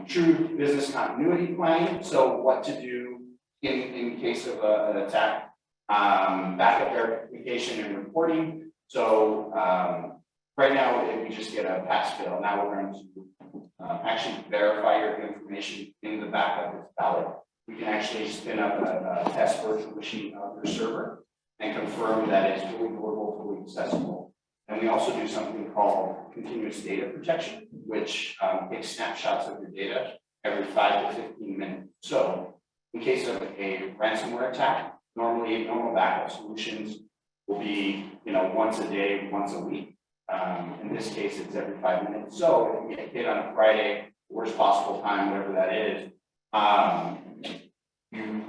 True business continuity planning. So what to do in case of an attack, backup verification and reporting. So right now we just get a pass fail. Now we're going to actually verify your information in the backup is valid. We can actually spin up a test virtual machine of your server and confirm that it's fully portable, fully accessible. And we also do something called continuous data protection, which takes snapshots of your data every 5 to 15 minutes. So in case of a ransomware attack, normal backup solutions will be, once a day, once a week. In this case, it's every 5 minutes. So if we get hit on a Friday, worst possible time, whatever that is,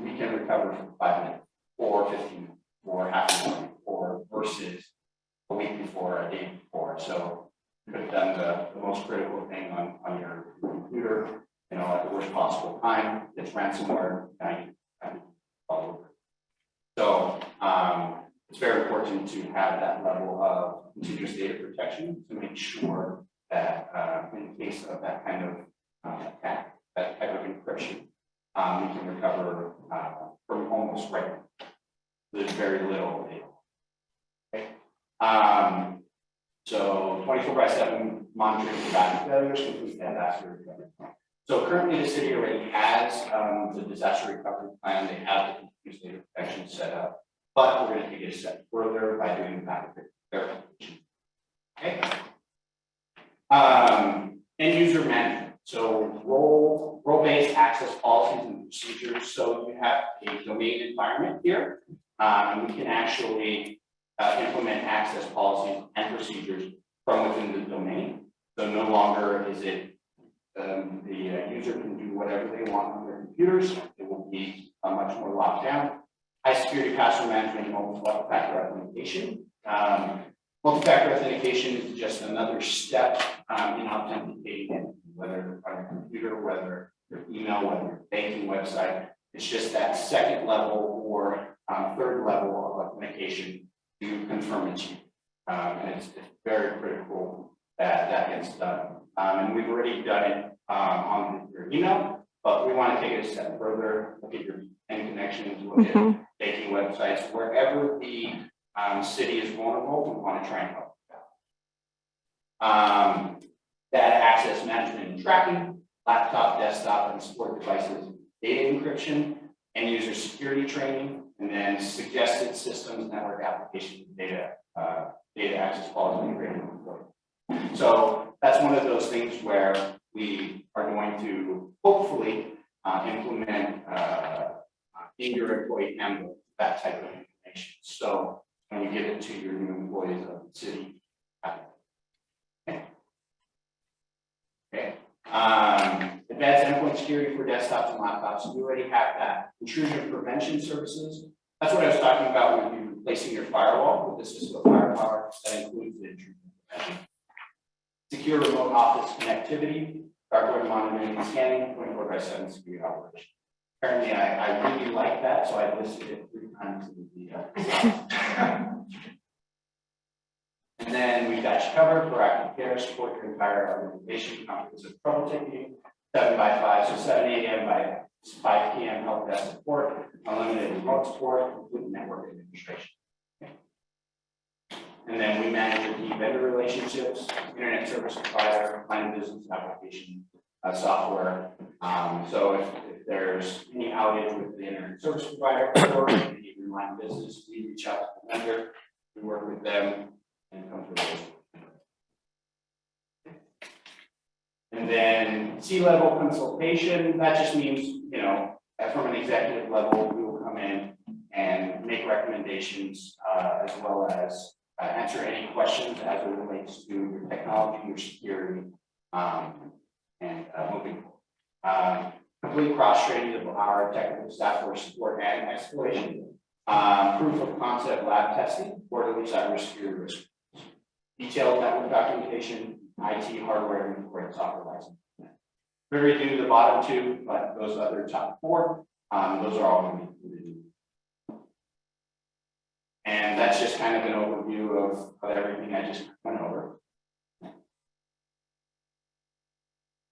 we can recover for 5 minutes or 15 minutes or half an hour or versus a week before, a day before. So you could have done the most critical thing on your computer, at the worst possible time. It's ransomware. So it's very important to have that level of continuous data protection to make sure that in case of that kind of attack, that type of encryption, we can recover from almost right. There's very little data. Okay. So So 24/7 monitoring for traffic failures, complete disaster recovery plan. So currently the city already has the disaster recovery plan. They have the continuous data protection set up, but we're going to take it a step further by doing the backup verification. Okay. End user management. So role-based access policies and procedures. So you have a domain environment here, and we can actually implement access policies and procedures from within the domain. So no longer is it the user can do whatever they want on their computers. It will be much more locked down. High security password management and multi-factor authentication. Multi-factor authentication is just another step in authenticating, whether on your computer, whether your email, whether your banking website. It's just that second level or third level of authentication to confirm it's you. And it's very critical that that gets done. And we've already done it on your email, but we want to take it a step further, look at your end connections, look at banking websites, wherever the city is vulnerable, we want to try and help. Data access management and tracking, laptop, desktop, and support devices, data encryption, end user security training, and then suggested systems, network applications, data access policy integrated. So that's one of those things where we are going to hopefully implement in your employee handbook that type of information. So when you give it to your new employees of the city. Okay. Advanced endpoint security for desktops and laptops. We already have that. Intrusion prevention services. That's what I was talking about when you're replacing your firewall with the Cisco Firepower. That includes the intrusion prevention. Secure remote office connectivity, dark web monitoring and scanning, 24/7 security operation. Apparently, I really like that, so I listed it 3 times in the And then we've got you covered, proactive care, support your entire organization, comprehensive troubleshooting, 7 by 5, so 7 a.m. by 5 p.m. help desk support, unlimited remote support, complete network administration. Okay. And then we manage your key vendor relationships, internet service provider, line of business application, software. So if there's any outage with the internet service provider or any line of business, we reach out to the vendor, we work with them, and come to a solution. And then C-level consultation, that just means, you know, from an executive level, we will come in and make recommendations as well as answer any questions as it relates to your technology, your security, and moving forward. Complete cross-training of our technical staff for support and escalation. Proof of concept lab testing, quarterly cybersecurity risk. Detailed network documentation, IT hardware, and software license. We already do the bottom 2, but those other top 4, those are all going to be included. And that's just kind of an overview of everything I just went over.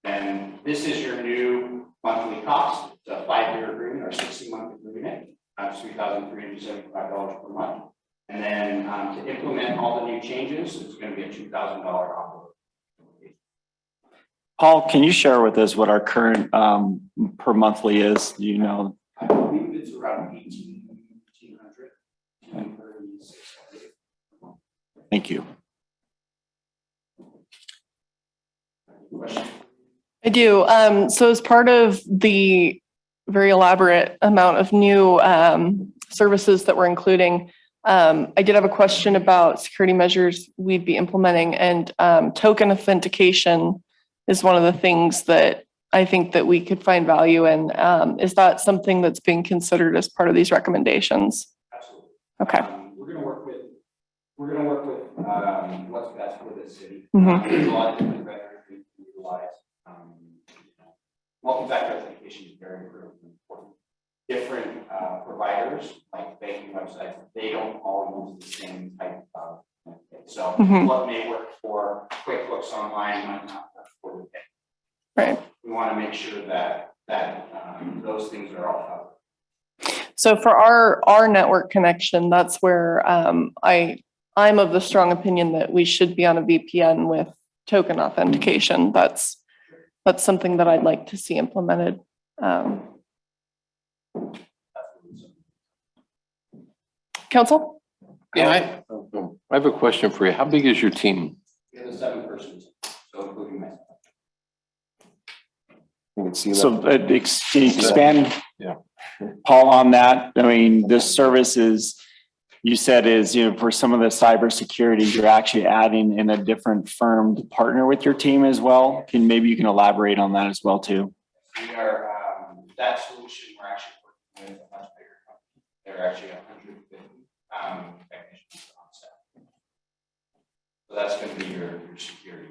And this is your new monthly cost. It's a 5-year agreement or 60-month agreement. That's $3,375 per month. And then to implement all the new changes, it's going to be a $2,000 offer. Paul, can you share with us what our current per monthly is? Do you know? I believe it's around 1,800. Thank you. I do. So as part of the very elaborate amount of new services that we're including, I did have a question about security measures we'd be implementing, and token authentication is one of the things that I think that we could find value in. Is that something that's being considered as part of these recommendations? Absolutely. Okay. We're going to work with what's best for the city. Mm-hmm. There's a lot of different vendors we can utilize. Multi-factor authentication is very important. Different providers, like banking websites, they don't all use the same type of authentication. So what may work for QuickBooks Online might not work for the bank. Right. We want to make sure that those things are all covered. So for our network connection, that's where I I'm of the strong opinion that we should be on a VPN with token authentication. That's something that I'd like to see implemented. Council? Yeah, I have a question for you. How big is your team? We have 7 persons, so including myself. You can see So that. can you expand, Yeah. Paul, on that? I mean, this service is, you said is, for some of the cybersecurity, you're actually adding in a different firm to partner with your team as well. Maybe you can elaborate on that as well too. We are, that solution, we're actually working with a much bigger company. They're actually 150 technicians on staff. So that's going to be your security.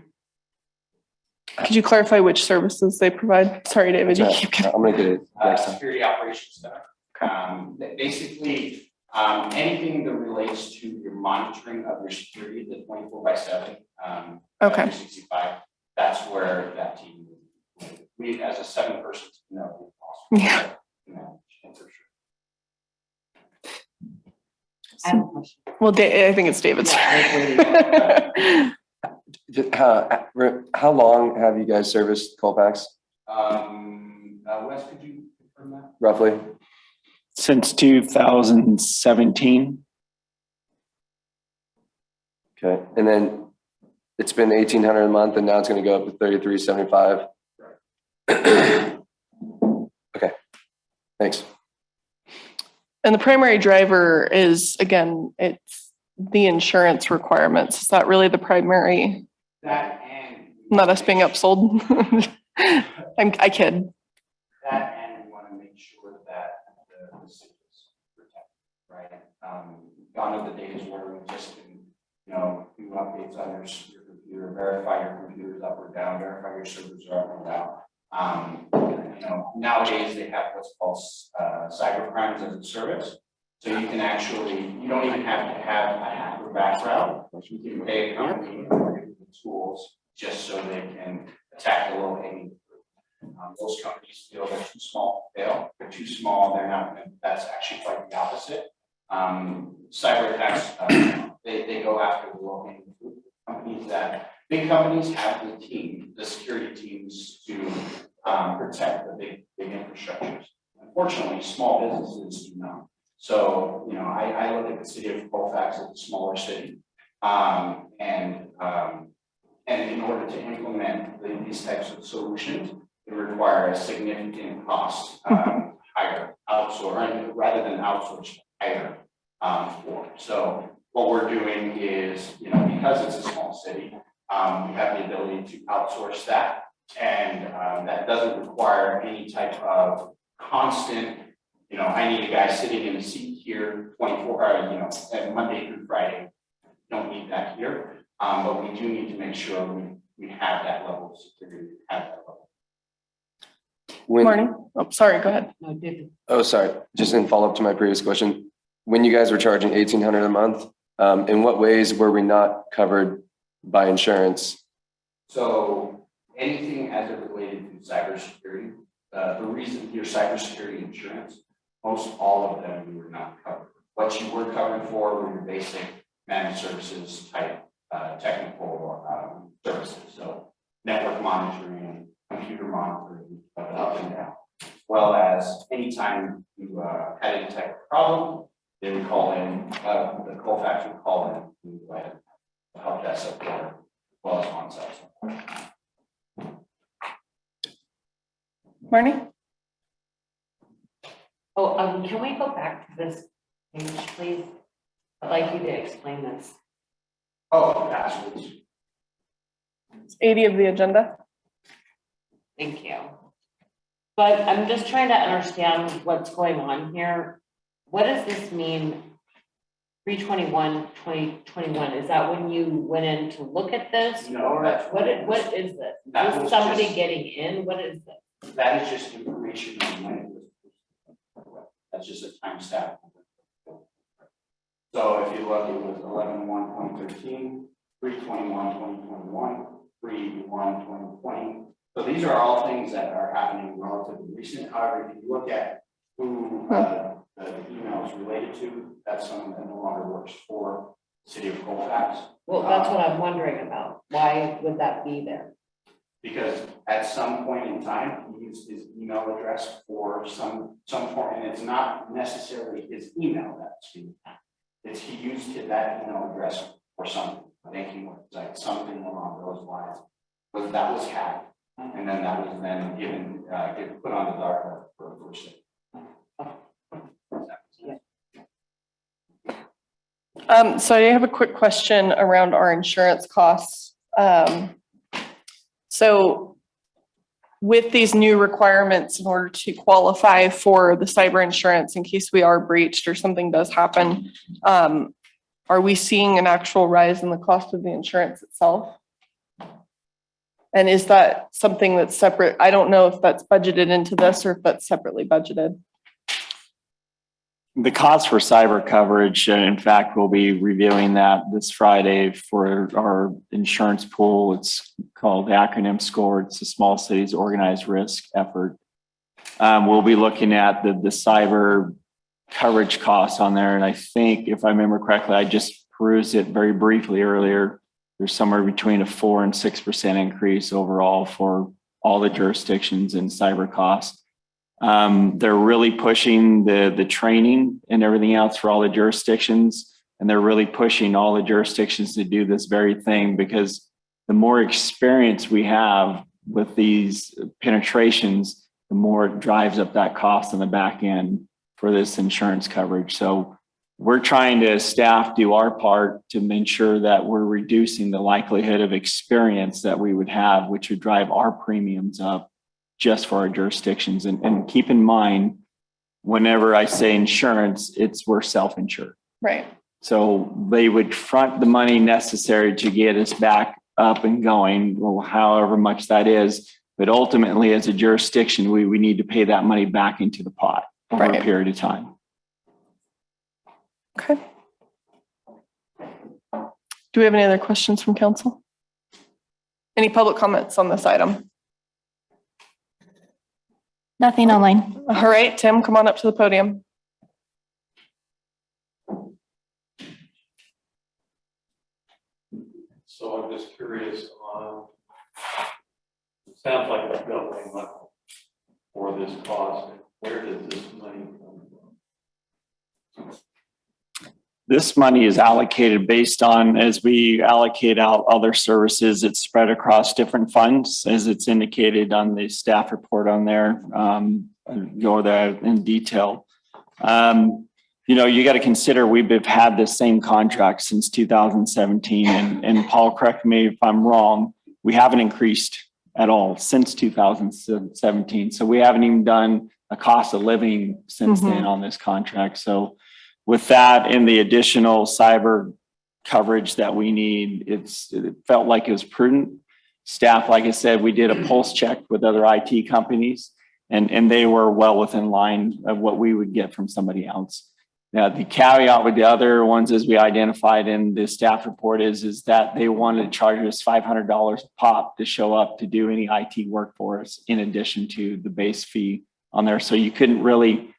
Could you clarify which services they provide? Sorry, David, you keep going. I'm gonna get it next time. Security operations center. Basically, anything that relates to your monitoring of your security, the 24/7, Okay. 365, that's where that team is. We, as a 7-person team, know. Yeah. For sure. Well, I think it's David's. How long have you guys serviced Colfax? Wes, could you confirm that? Roughly? Since 2017. Okay, and then it's been 1,800 a month, and now it's going to go up to 3,375. Okay, thanks. And the primary driver is, again, it's the insurance requirements. Is that really the primary? That and Not us being upsold. I kid. that, and we want to make sure that the city is protected, right? Gone are the days where we just can, do updates on your computer, verify your computer's up or down, verify your servers are up or down. Nowadays they have what's called cyber crimes as a service. So you can actually, you don't even have to have a hacker background. You can pay a company or give them the tools just so they can attack the low hanging fruit. Most companies feel they're too small to fail. They're too small. They're not. That's actually quite the opposite. Cyber attacks, they go after the low hanging fruit. Big companies have the team, the security teams to protect the big infrastructures. Unfortunately, small businesses do not. So, I look at the city of Colfax as a smaller city. And in order to implement these types of solutions, it requires a significant cost, higher outsource, rather than outsource, higher for. So what we're doing is, because it's a small city, we have the ability to outsource that. And that doesn't require any type of constant, I need a guy sitting in a seat here 24, Monday through Friday. Don't need that here. But we do need to make sure we have that level of security, have that level. Morning. Oh, sorry, go ahead. Oh, sorry. Just in follow up to my previous question, when you guys were charging 1,800 a month, in what ways were we not covered by insurance? So anything as it related to cybersecurity, the reason your cybersecurity insurance, most all of them you were not covered. What you were covered for were your basic managed services type technical services. So network monitoring, computer monitoring, up and down, as well as anytime you had any type of problem, they would call in, the Colfax would call in to help desk support, as well as on-site support. Marnie? Oh, can we go back to this page, please? I'd like you to explain this. Oh, absolutely. It's 80 of the agenda. Thank you. But I'm just trying to understand what's going on here. What does this mean? 3/21/2021, is that when you went in to look at this? No, or that's what is this? That Is was somebody just- getting in? What is this? That is just information on when it was. That's just a timestamp. So if you look, it was 11/1/2013, 3/21/2021, 3/1/2020. So these are all things that are happening relatively recent. However, if you look at who the email is related to, that's someone that no longer works for City of Colfax. Well, that's what I'm wondering about. Why would that be there? Because at some point in time, he used his email address for some form, and it's not necessarily his email that's being hacked. It's he used that email address for something, banking website, something along those lines. But that was hacked, and then that was then given, put on the dark web for a person. So I have a quick question around our insurance costs. So with these new requirements, in order to qualify for the cyber insurance in case we are breached or something does happen, are we seeing an actual rise in the cost of the insurance itself? And is that something that's separate? I don't know if that's budgeted into this or if that's separately budgeted. The cost for cyber coverage, in fact, we'll be reviewing that this Friday for our insurance pool. It's called the acronym SCORE. It's the Small Cities Organized Risk Effort. We'll be looking at the cyber coverage costs on there. And I think, if I remember correctly, I just perused it very briefly earlier. There's somewhere between a 4% and 6% increase overall for all the jurisdictions in cyber costs. They're really pushing the training and everything else for all the jurisdictions. And they're really pushing all the jurisdictions to do this very thing, because the more experience we have with these penetrations, the more it drives up that cost on the back end for this insurance coverage. So we're trying to staff do our part to ensure that we're reducing the likelihood of experience that we would have, which would drive our premiums up just for our jurisdictions. And keep in mind, whenever I say insurance, we're self-insured. Right. So they would front the money necessary to get us back up and going, well, however much that is. But ultimately, as a jurisdiction, we need to pay that money back into the pot over a period of time. Okay. Do we have any other questions from council? Any public comments on this item? Nothing online. All right, Tim, come on up to the podium. So I'm just curious on, it sounds like it's doubling up for this cost. Where does this money come from? This money is allocated based on, as we allocate out other services, it's spread across different funds, as it's indicated on the staff report on there. I'll go over that in detail. You know, you got to consider we've had this same contract since 2017. And Paul, correct me if I'm wrong, we haven't increased at all since 2017. So we haven't even done a cost of living since then on this contract. So with that and the additional cyber coverage that we need, it felt like it was prudent. Staff, like I said, we did a pulse check with other IT companies, and they were well within line of what we would get from somebody else. Now, the caveat with the other ones, as we identified in the staff report, is that they wanted to charge us $500 a pop to show up to do any IT work for us, in addition to the base fee on there. So you couldn't really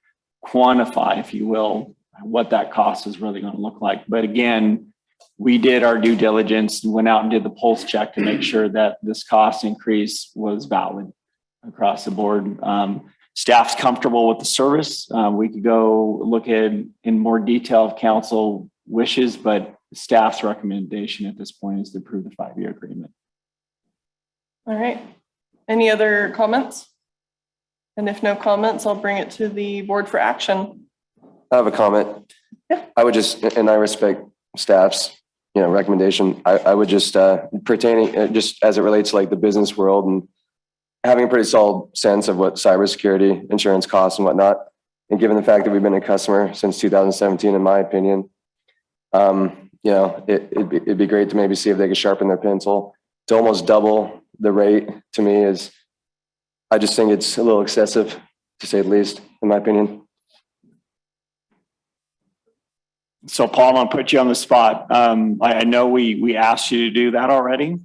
quantify, if you will, what that cost is really going to look like. But again, we did our due diligence and went out and did the pulse check to make sure that this cost increase was valid across the board. Staff's comfortable with the service. We could go look at in more detail if council wishes, but staff's recommendation at this point is to approve the 5-year agreement. All right. Any other comments? And if no comments, I'll bring it to the board for action. I have a comment. Yeah. I would just, and I respect staff's, recommendation. I would just pertaining, just as it relates to like the business world and having a pretty solid sense of what cybersecurity insurance costs and whatnot. And given the fact that we've been a customer since 2017, in my opinion, it'd be great to maybe see if they could sharpen their pencil. To almost double the rate, to me, I just think it's a little excessive, to say the least, in my opinion. So Paul, I'm gonna put you on the spot. I know we asked you to do that already.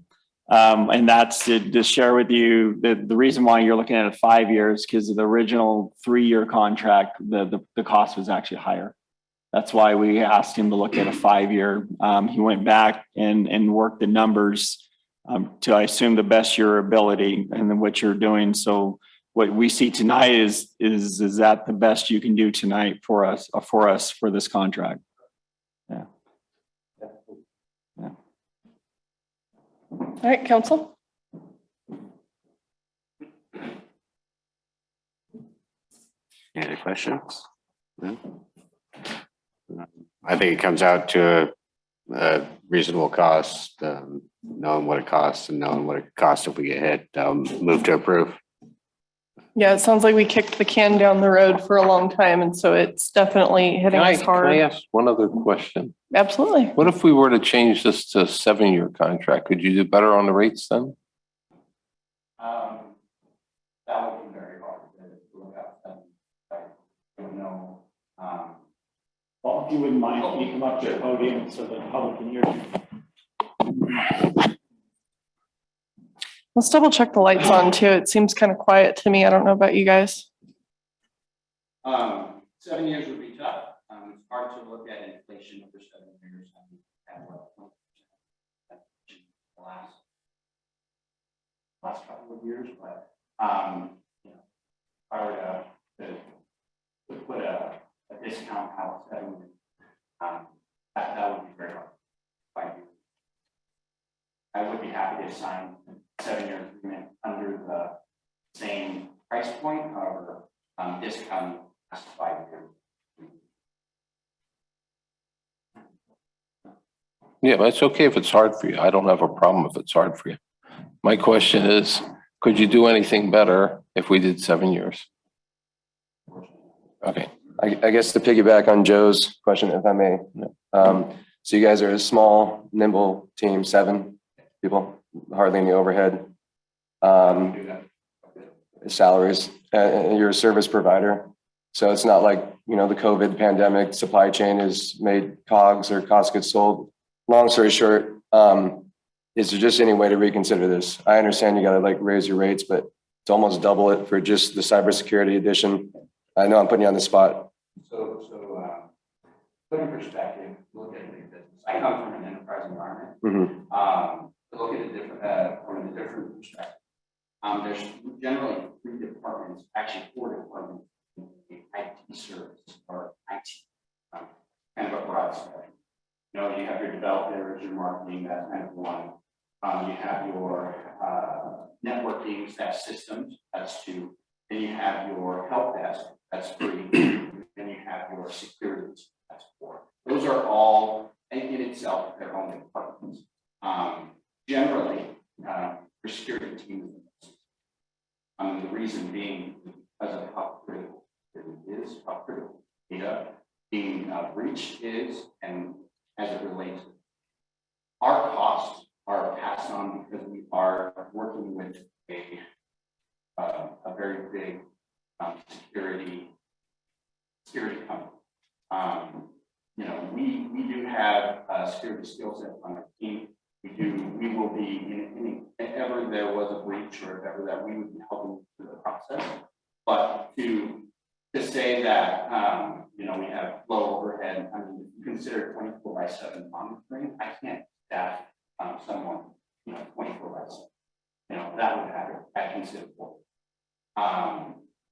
And that's to share with you the reason why you're looking at it 5 years, because of the original 3-year contract, the cost was actually higher. That's why we asked him to look at a 5-year. He went back and worked the numbers to, I assume, the best of your ability and then what you're doing. So what we see tonight is that the best you can do tonight for us for this contract? Yeah. Yeah. All right, council. Any other questions? No? I think it comes out to a reasonable cost, knowing what it costs and knowing what it costs if we get hit. Move to approve. Yeah, it sounds like we kicked the can down the road for a long time, and so it's definitely hitting us Can I hard. ask one other question? Absolutely. What if we were to change this to a 7-year contract? Could you do better on the rates then? That would be very hard to look at. I don't know. Well, if you wouldn't mind, can you come up to the podium so the public can hear you? Let's double check the lights on too. It seems kind of quiet to me. I don't know about you guys. 7 years would be tough. It's hard to look at inflation over 7 years. And what the last couple of years, but you know, if I were to put a discount out, that would be very hard. 5 years. I would be happy to sign a 7-year agreement under the same price point, however, discount past 5 years. Yeah, but it's okay if it's hard for you. I don't have a problem if it's hard for you. My question is, could you do anything better if we did 7 years? Okay. I guess to piggyback on Joe's question, if I may. So you guys are a small, nimble team, 7 people, hardly any overhead. Salaries, and you're a service provider. So it's not like, you know, the COVID pandemic supply chain has made COGS or cost of goods sold. Long story short, is there just any way to reconsider this? I understand you got to like raise your rates, but to almost double it for just the cybersecurity edition. I know I'm putting you on the spot. So put in perspective, look at a big business. I come from an enterprise environment. Look at it from a different perspective. There's generally 3 departments, actually 4 departments in the IT service or IT, kind of a broad spectrum. You know, you have your developers, your marketing, that's kind of one. You have your networking, that's systems, that's 2. Then you have your help desk, that's 3. Then you have your security, that's 4. Those are all in itself their own departments. Generally, your security team is the reason being because of how critical it is, how critical data being breached is, and as it relates, our costs are passed on because we are working with a very big security company. You know, we do have a security skill set on our team. We will be if ever there was a breach or if ever that we would be helping through the process. But to say that you know, we have low overhead, I mean, if you consider 24/7 monitoring, I can't staff someone, you know, 24/7. You know, that would have at considerable.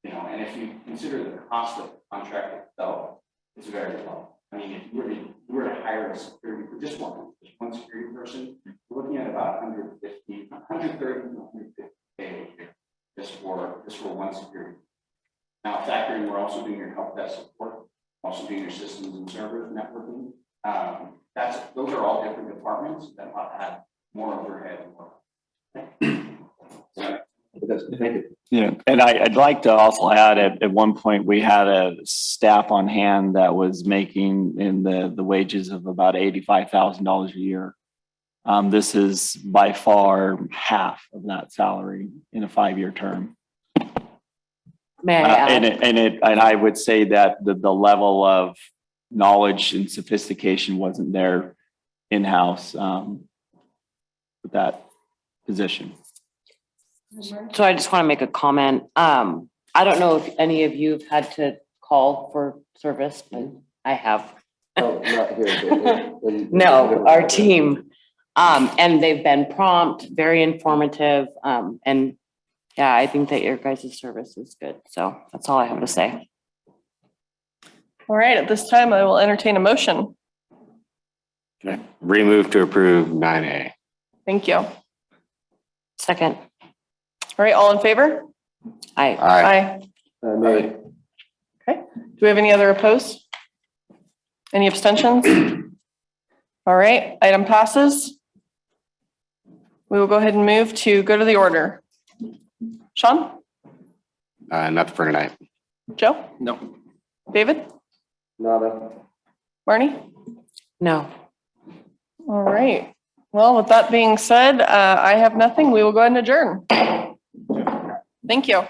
You know, and if you consider the cost of the contract itself, it's very low. I mean, if you were to hire a security for just one security person, we're looking at about 130 to 150K a year just for one security. Now, factoring, we're also doing your help desk support, also doing your systems and servers, networking. Those are all different departments that have more overhead. Yeah, and I'd like to also add at one point we had a staff on hand that was making in the wages of about $85,000 a year. This is by far half of that salary in a 5-year term. May I add? And I would say that the level of knowledge and sophistication wasn't there in-house with that position. So I just want to make a comment. I don't know if any of you have had to call for service, but I have Oh, not here, but No, our team. And they've been prompt, very informative. And yeah, I think that your guys' service is good. So that's all I have to say. All right, at this time, I will entertain a motion. Remove to approve 9A. Thank you. All Second. right, all in favor? Aye. Aye. Aye. Okay, do we have any other opposed? Any abstentions? All right, item passes. We will go ahead and move to go to the order. Sean? Nothing for tonight. Joe? No. David? Nada. Marnie? No. All right. Well, with that being said, I have nothing. We will go ahead and adjourn. Thank you.